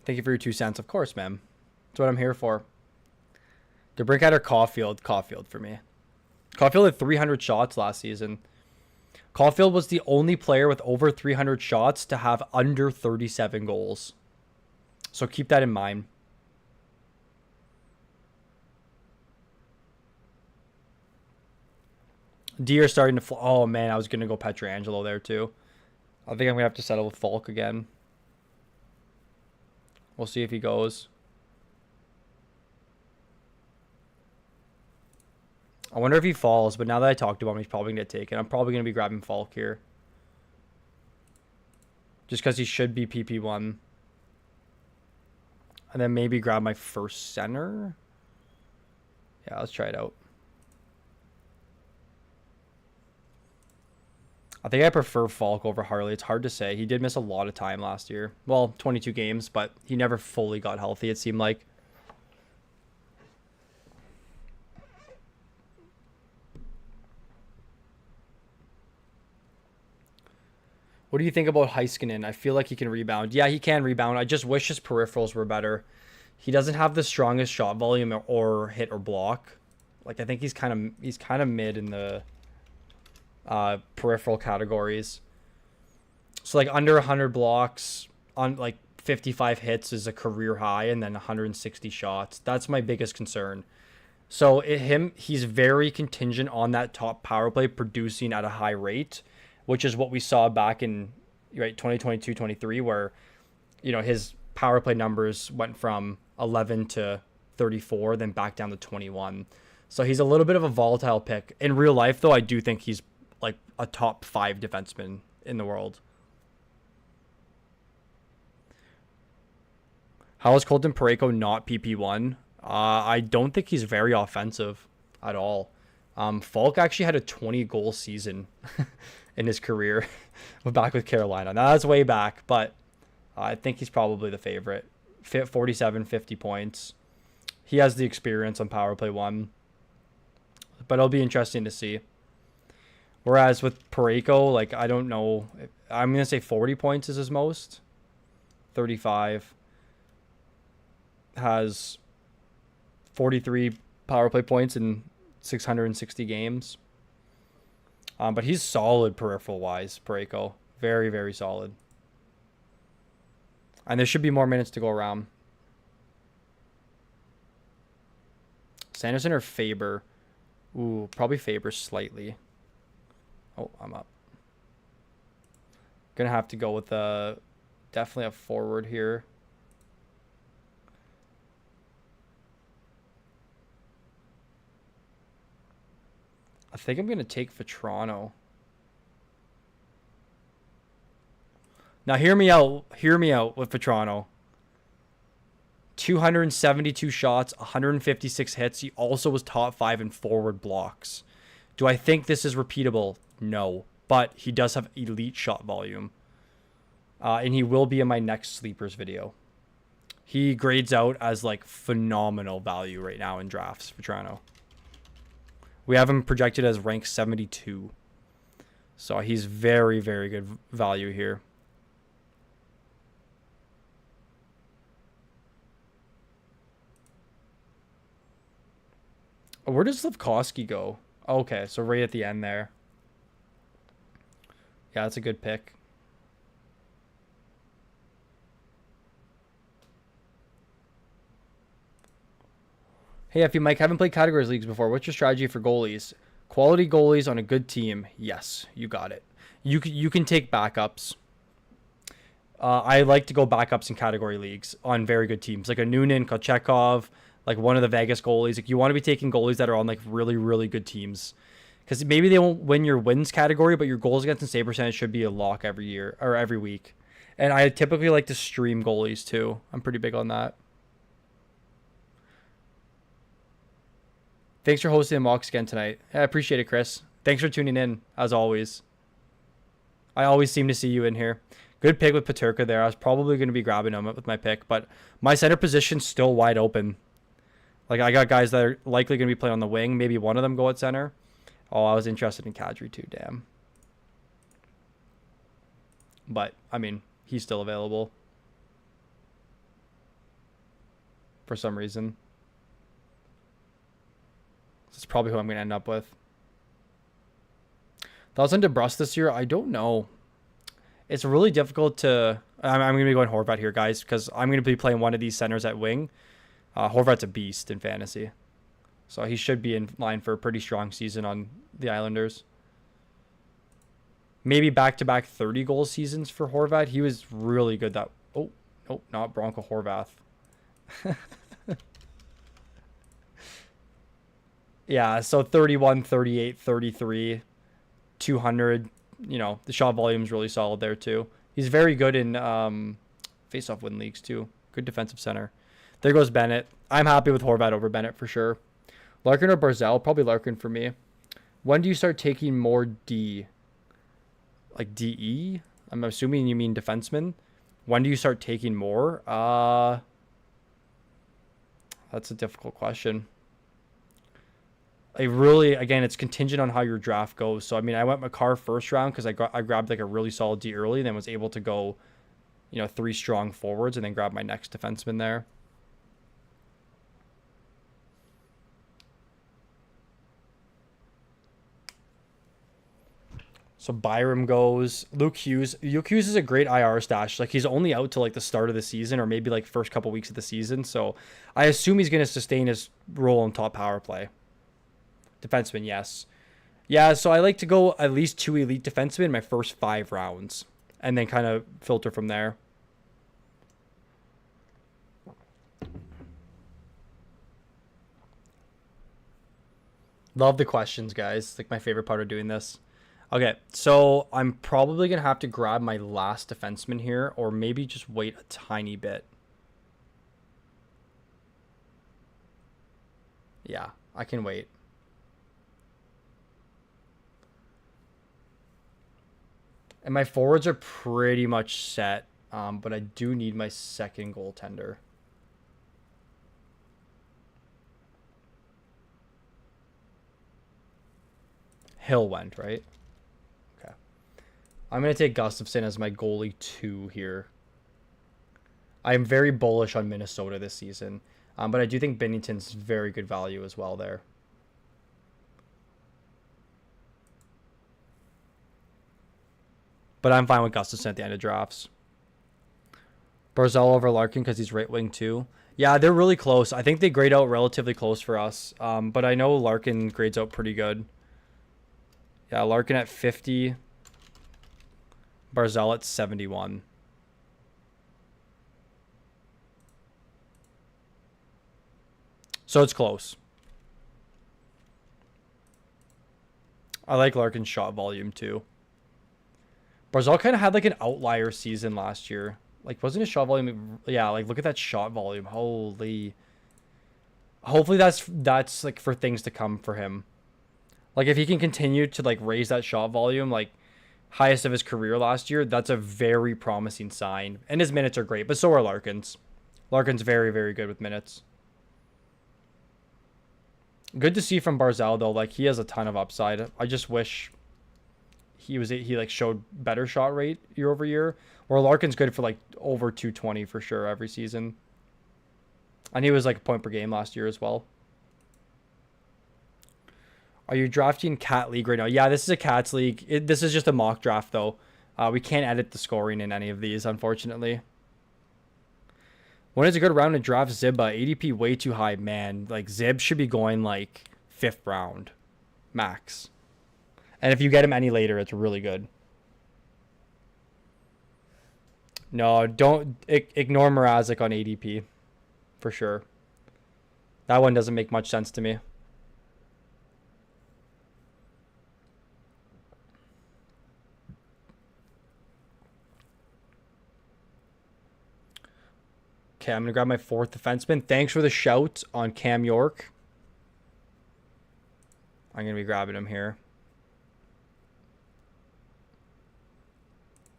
Thank you for your 2 cents. Of course, ma'am. That's what I'm here for. DeBrincat or Caulfield? Caulfield for me. Caulfield had 300 shots last season. Caulfield was the only player with over 300 shots to have under 37 goals. So keep that in mind. D are starting to... Oh, man, I was going to go Pietrangelo there, too. I think I'm going to have to settle with Falk again. We'll see if he goes. I wonder if he falls, but now that I talked to him, he's probably going to take it. I'm probably going to be grabbing Falk here. Just because he should be PP1. And then maybe grab my first center. Yeah, let's try it out. I think I prefer Falk over Harley. It's hard to say. He did miss a lot of time last year. Well, 22 games, but he never fully got healthy, it seemed like. What do you think about Heiskanen? I feel like he can rebound. Yeah, he can rebound. I just wish his peripherals were better. He doesn't have the strongest shot volume or hit or block. Like, I think he's kind of mid in the peripheral categories. So like under 100 blocks on like 55 hits is a career high, and then 160 shots. That's my biggest concern. So he's very contingent on that top power play producing at a high rate, which is what we saw back in 2022-23, where his power play numbers went from 11 to 34, then back down to 21. So he's a little bit of a volatile pick. In real life, though, I do think he's like a top 5 defenseman in the world. How is Colton Parayko not PP1? I don't think he's very offensive at all. Falk actually had a 20-goal season in his career back with Carolina. Now, that's way back, but I think he's probably the favorite. 47, 50 points. He has the experience on Power Play 1. But it'll be interesting to see. Whereas with Parayko, like, I don't know. I'm going to say 40 points is his most. 35. Has 43 power play points in 660 games. But he's solid peripheral-wise, Parayko. Very, very solid. And there should be more minutes to go around. Sanderson or Faber? Ooh, probably Faber slightly. Oh, I'm up. Gonna have to go with definitely a forward here. I think I'm going to take Vetrano. Now, hear me out. Hear me out with Vetrano. 272 shots, 156 hits. He also was top 5 in forward blocks. Do I think this is repeatable? No. But he does have elite shot volume. And he will be in my next sleepers video. He grades out as like phenomenal value right now in drafts, Vetrano. We have him projected as rank 72. So he's very, very good value here. Where does Slafkovsky go? Okay, so right at the end there. Yeah, that's a good pick. Hey, if you Mike, haven't played categories leagues before. What's your strategy for goalies? Quality goalies on a good team. Yes, you got it. You can take backups. I like to go backups in category leagues on very good teams, like a Noonan, Kochekov, like one of the Vegas goalies. Like you want to be taking goalies that are on like really, really good teams, because maybe they won't win your wins category, but your goals against and save percentage should be a lock every year or every week. And I typically like to stream goalies too. I'm pretty big on that. Thanks for hosting the mocks again tonight. I appreciate it, Chris. Thanks for tuning in, as always. I always seem to see you in here. Good pick with Peterka there. I was probably going to be grabbing him with my pick, but my center position's still wide open. Like, I got guys that are likely going to be playing on the wing. Maybe one of them go at center. Oh, I was interested in Kadri too, damn. But, I mean, he's still available. For some reason. That's probably who I'm going to end up with. Thoughts on DeBrus this year? I don't know. It's really difficult to... I'm going to be going Horvat here, guys, because I'm going to be playing one of these centers at wing. Horvat's a beast in fantasy. So he should be in line for a pretty strong season on the Islanders. Maybe back-to-back 30-goal seasons for Horvat. He was really good that... Oh, nope, not Bronco Horvath. Yeah, so 31, 38, 33, 200. You know, the shot volume's really solid there, too. He's very good in face-off win leagues, too. Good defensive center. There goes Bennett. I'm happy with Horvat over Bennett for sure. Larkin or Barzal? Probably Larkin for me. When do you start taking more D? Like DE? I'm assuming you mean defenseman. When do you start taking more? That's a difficult question. Again, it's contingent on how your draft goes. So, I mean, I went Makar first round because I grabbed like a really solid D early, then was able to go, 3 strong forwards and then grab my next defenseman there. So Byram goes. Luke Hughes. Luke Hughes is a great IR stash. Like he's only out till like the start of the season or maybe like first couple weeks of the season. So I assume he's going to sustain his role in top power play. Defenseman, yes. Yeah, so I like to go at least 2 elite defensemen in my first 5 rounds and then kind of filter from there. Love the questions, guys. It's like my favorite part of doing this. Okay, so I'm probably going to have to grab my last defenseman here or maybe just wait a tiny bit. Yeah, I can wait. And my forwards are pretty much set, but I do need my second goaltender. Hill went, right? Okay. I'm going to take Gustafsson as my goalie 2 here. I am very bullish on Minnesota this season, but I do think Binnington's very good value as well there. But I'm fine with Gustafsson at the end of drafts. Barzal over Larkin because he's right wing too. Yeah, they're really close. I think they grade out relatively close for us. But I know Larkin grades out pretty good. Yeah, Larkin at 50. Barzal at 71. So it's close. I like Larkin's shot volume too. Barzal kind of had like an outlier season last year. Like, wasn't his shot volume? Yeah, like look at that shot volume. Holy. Hopefully that's like for things to come for him. Like if he can continue to like raise that shot volume, like highest of his career last year, that's a very promising sign. And his minutes are great, but so are Larkin's. Larkin's very, very good with minutes. Good to see from Barzal though. Like he has a ton of upside. I just wish he like showed better shot rate year over year. Or Larkin's good for like over 220 for sure every season. And he was like a point per game last year as well. Are you drafting Cat League right now? Yeah, this is a Cats League. This is just a mock draft though. We can't edit the scoring in any of these, unfortunately. When is a good round to draft Zibba? ADP way too high, man. Like Zib should be going like 5th round, max. And if you get him any later, it's really good. No, don't ignore Mrazek on ADP, for sure. That one doesn't make much sense to me. Okay, I'm going to grab my 4th defenseman. Thanks for the shout on Cam York. I'm going to be grabbing him here.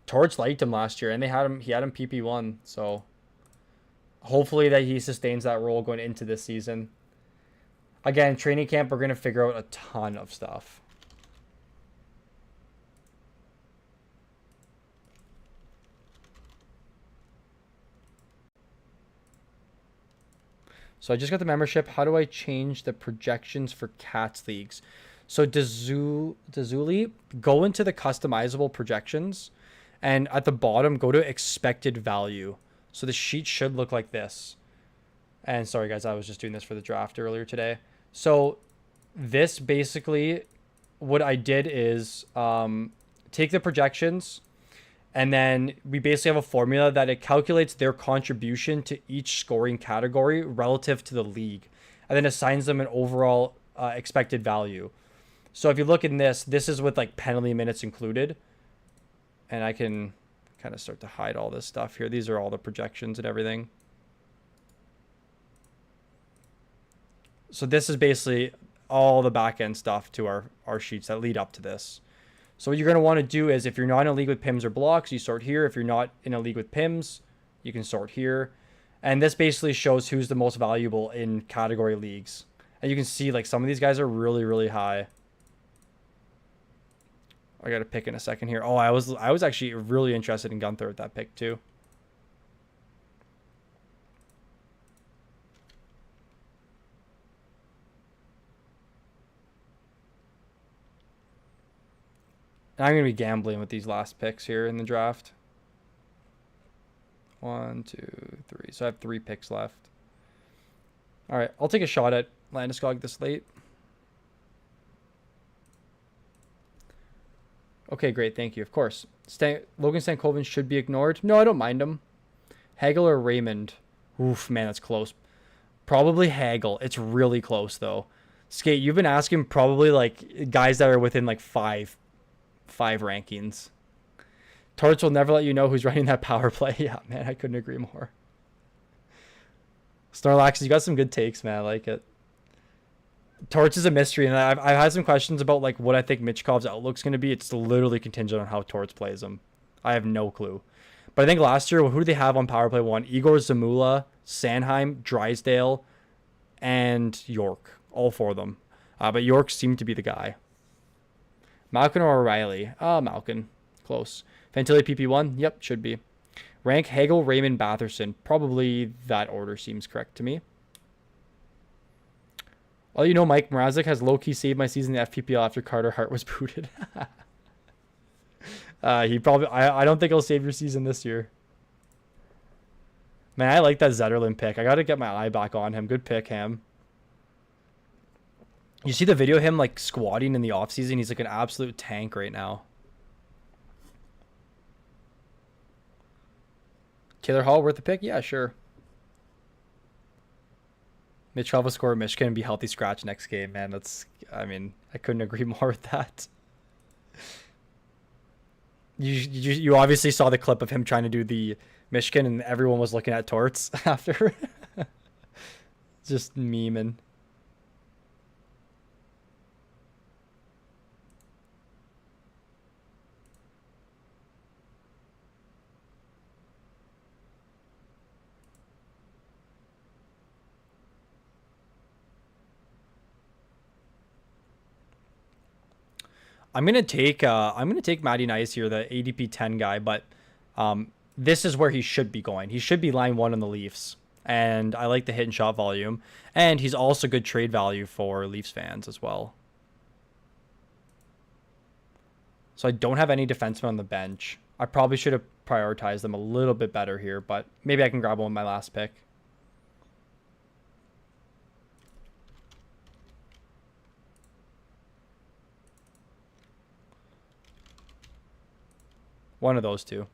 Torch liked him last year, and he had him PP1, so hopefully that he sustains that role going into this season. Again, training camp, we're going to figure out a ton of stuff. So I just got the membership. How do I change the projections for Cats Leagues? So Dazuli, go into the customizable projections, and at the bottom, go to expected value. So the sheet should look like this. And sorry, guys, I was just doing this for the draft earlier today. So this basically, what I did is take the projections, and then we basically have a formula that it calculates their contribution to each scoring category relative to the league, and then assigns them an overall expected value. So if you look in this is with like penalty minutes included. And I can kind of start to hide all this stuff here. These are all the projections and everything. So this is basically all the back end stuff to our sheets that lead up to this. So what you're going to want to do is, if you're not in a league with PIMS or blocks, you sort here. If you're not in a league with PIMS, you can sort here. And this basically shows who's the most valuable in category leagues. And you can see like some of these guys are really, really high. I got to pick in a second here. Oh, I was actually really interested in Gunther at that pick too. And I'm going to be gambling with these last picks here in the draft. 1, 2, 3. So I have 3 picks left. All right, I'll take a shot at Landeskog this late. Okay, great. Thank you. Of course. Logan Stankoven should be ignored. No, I don't mind him. Hagel or Raymond? Oof, man, that's close. Probably Hagel. It's really close, though. Skate, you've been asking probably, like, guys that are within, like, five rankings. Torch will never let you know who's running that power play. Yeah, man, I couldn't agree more. Snorlax, you got some good takes, man. I like it. Torch is a mystery, and I've had some questions about like what I think Michkov's outlook's going to be. It's literally contingent on how Torch plays him. I have no clue. But I think last year, who do they have on power play 1? Igor Zamula, Sanheim, Drysdale, and York. All 4 of them. But York seemed to be the guy. Malkin or O'Reilly? Malkin. Close. Fantilli PP1? Yep, should be. Rank Hagel, Raymond, Batherson. Probably that order seems correct to me. Well, you know, Mike Mrazek has low-key saved my season in the FPPL after Carter Hart was booted. He probably... I don't think he'll save your season this year. Man, I like that Zetterlund pick. I got to get my eye back on him. Good pick, Ham. You see the video of him, like, squatting in the offseason? He's like an absolute tank right now. Taylor Hall worth the pick? Yeah, sure. Mitch will score Michigan and be healthy scratch next game, man. That's, I mean, I couldn't agree more with that. You obviously saw the clip of him trying to do the Michigan, and everyone was looking at Torts after. Just memeing. I'm gonna take Matty Nice here, the ADP 10 guy, but this is where he should be going. He should be line one on the Leafs, and I like the hit and shot volume, and he's also good trade value for Leafs fans as well. So I don't have any defensemen on the bench. I probably should have prioritized them a little bit better here, but maybe I can grab one with my last pick. One of those two.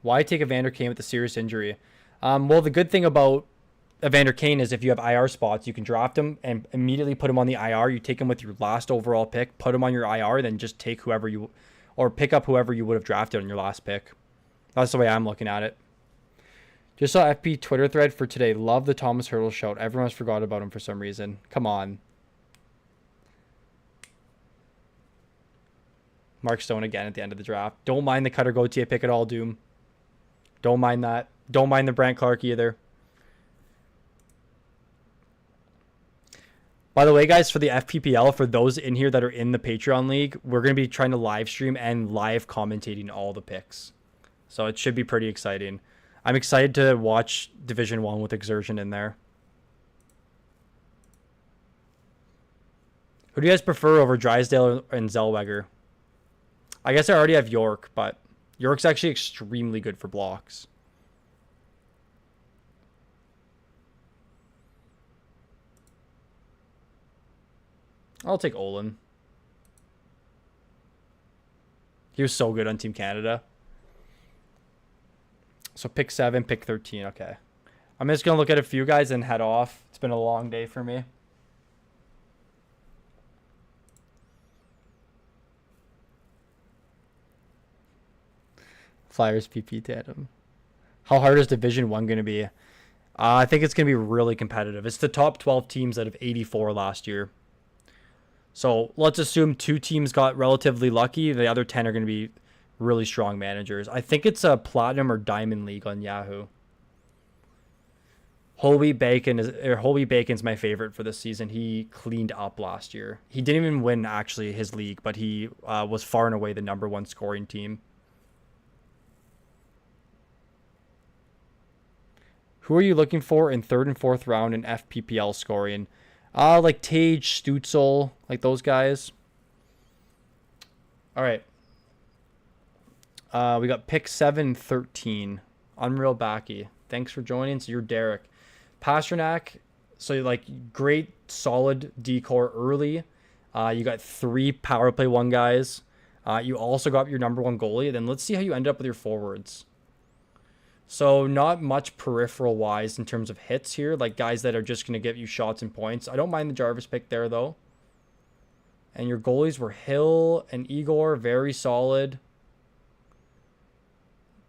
Why take Evander Kane with a serious injury? Well, the good thing about Evander Kane is if you have IR spots, you can draft him and immediately put him on the IR. You take him with your last overall pick, put him on your IR, then just take whoever you, or pick up whoever you would have drafted on your last pick. That's the way I'm looking at it. Just saw FP Twitter thread for today. Love the Thomas Hertl shout. Everyone's forgot about him for some reason. Come on. Mark Stone again at the end of the draft. Don't mind the Cutter Gauthier pick at all, Doom. Don't mind that. Don't mind the Brandt Clarke either. By the way, guys, for the FPPL, for those in here that are in the Patreon League, we're going to be trying to live stream and live commentating all the picks. So it should be pretty exciting. I'm excited to watch Division 1 with Exertion in there. Who do you guys prefer over Drysdale and Zellweger? I guess I already have York, but York's actually extremely good for blocks. I'll take Olin. He was so good on Team Canada. So pick 7, pick 13. Okay. I'm just going to look at a few guys and head off. It's been a long day for me. Flyers PP tandem. How hard is Division 1 going to be? I think it's going to be really competitive. It's the top 12 teams out of 84 last year. So let's assume 2 teams got relatively lucky. The other 10 are going to be really strong managers. I think it's a Platinum or Diamond League on Yahoo. Whole Wheat Bacon's my favorite for this season. He cleaned up last year. He didn't even win actually his league, but he was far and away the #1 scoring team. Who are you looking for in 3rd and 4th round in FPPL scoring? Like Tage, Stutzel, like those guys. All right. We got pick 7, 13. Unreal Backy. Thanks for joining. So you're Derek. Pasternak. So like great, solid decor early. You got 3 power play 1 guys. You also got your #1 goalie. Then let's see how you end up with your forwards. So not much peripheral wise in terms of hits here, like guys that are just going to give you shots and points. I don't mind the Jarvis pick there though. And your goalies were Hill and Igor, very solid.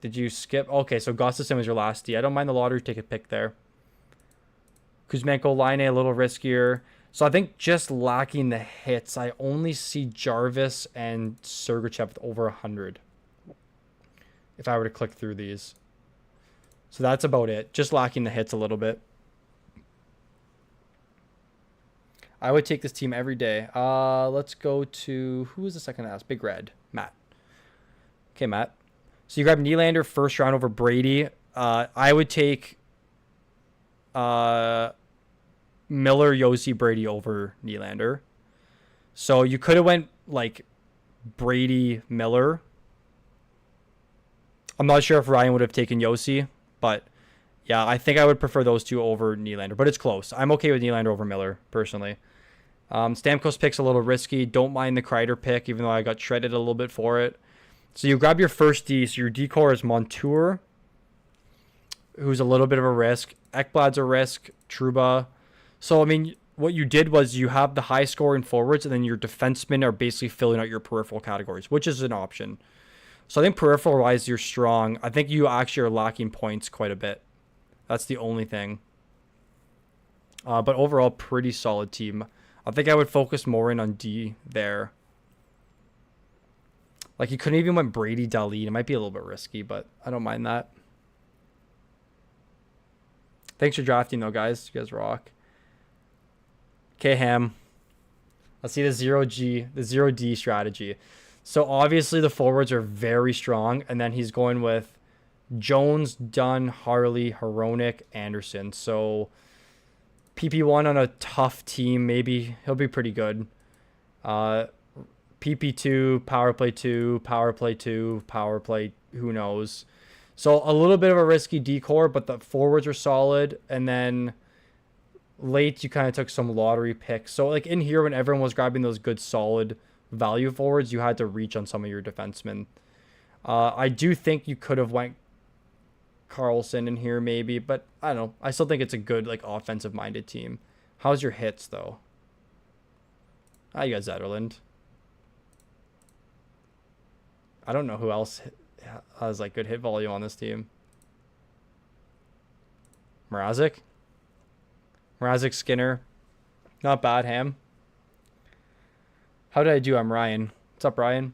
Did you skip? Okay, so Gustafsson was your last D. I don't mind the lottery ticket pick there. Kuzmenko, Line a little riskier. So I think just lacking the hits, I only see Jarvis and Sergachev with over 100. If I were to click through these. So that's about it. Just lacking the hits a little bit. I would take this team every day. Let's go to... Who was the second to ask? Big Red. Matt. Okay, Matt. So you grab Nylander first round over Brady. I would take Miller, Yossi, Brady over Nylander. So you could have went like Brady, Miller. I'm not sure if Ryan would have taken Yossi. But, yeah, I think I would prefer those two over Nylander. But it's close. I'm okay with Nylander over Miller, personally. Stamkos pick's a little risky. Don't mind the Kreider pick, even though I got shredded a little bit for it. So you grab your first D. So your decor is Montour, who's a little bit of a risk. Ekblad's a risk. Trouba. So, I mean, what you did was you have the high scoring forwards, and then your defensemen are basically filling out your peripheral categories, which is an option. So I think peripheral wise, you're strong. I think you actually are lacking points quite a bit. That's the only thing. But overall, pretty solid team. I think I would focus more in on D there. Like, you couldn't even went Brady Dahlin. It might be a little bit risky, but I don't mind that. Thanks for drafting, though, guys. You guys rock. Okay, Ham. Let's see the 0D strategy. So, obviously, the forwards are very strong, and then he's going with Jones, Dunn, Harley, Hronek, Anderson. So, PP1 on a tough team, maybe he'll be pretty good. PP2, power play 2, power play 2, power play, who knows. So a little bit of a risky decor, but the forwards are solid. And then late, you kind of took some lottery picks. So like in here, when everyone was grabbing those good solid value forwards, you had to reach on some of your defensemen. I do think you could have went Carlson in here maybe, but I don't know. I still think it's a good like offensive minded team. How's your hits though? You got Zetterlund. I don't know who else has like good hit volume on this team. Mrazek, Skinner. Not bad, Ham. How did I do? I'm Ryan. What's up, Ryan?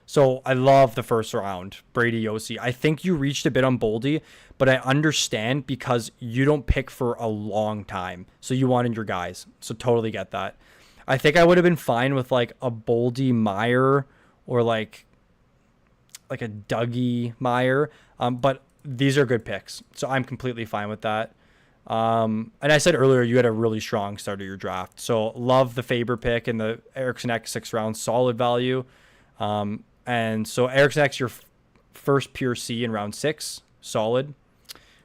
So I love the first round, Brady Yossi. I think you reached a bit on Boldy, but I understand because you don't pick for a long time. So you wanted your guys. So totally get that. I think I would have been fine with like a Boldy Meyer or like a Dougie Meyer. But these are good picks. So I'm completely fine with that. And I said earlier, you had a really strong start of your draft. So love the Faber pick and the Eriksson Ek 6th round, solid value. And so Eriksson Ek's your first pure C in round 6, solid.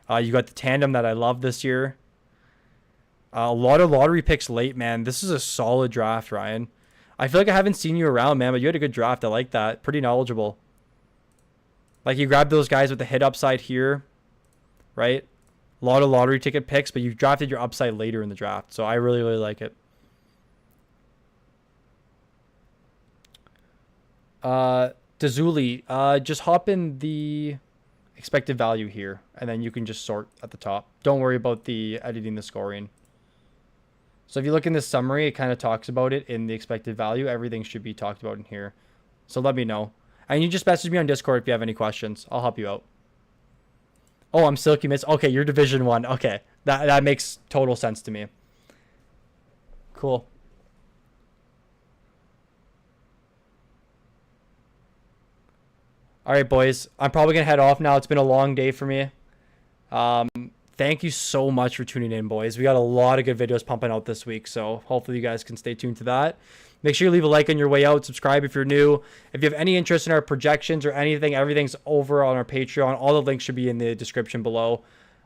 You got the tandem that I love this year. A lot of lottery picks late, man. This is a solid draft, Ryan. I feel like I haven't seen you around, man, but you had a good draft. I like that. Pretty knowledgeable. Like, you grabbed those guys with the hit upside here, right? A lot of lottery ticket picks, but you drafted your upside later in the draft. So I really, really like it. Dazuli, just hop in the expected value here, and then you can just sort at the top. Don't worry about the editing the scoring. So if you look in this summary, it kind of talks about it in the expected value. Everything should be talked about in here. So let me know. And you just message me on Discord if you have any questions. I'll help you out. Oh, I'm Silky Miss. Okay, you're Division 1. Okay, that makes total sense to me. Cool. All right, boys. I'm probably going to head off now. It's been a long day for me. Thank you so much for tuning in, boys. We got a lot of good videos pumping out this week, so hopefully you guys can stay tuned to that. Make sure you leave a like on your way out. Subscribe if you're new. If you have any interest in our projections or anything, everything's over on our Patreon. All the links should be in the description below.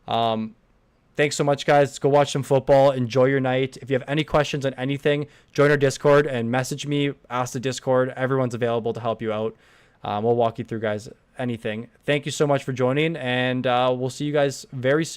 Thanks so much, guys. Let's go watch some football. Enjoy your night. If you have any questions on anything, join our Discord and message me. Ask the Discord. Everyone's available to help you out. We'll walk you through, guys, anything. Thank you so much for joining, and we'll see you guys very soon.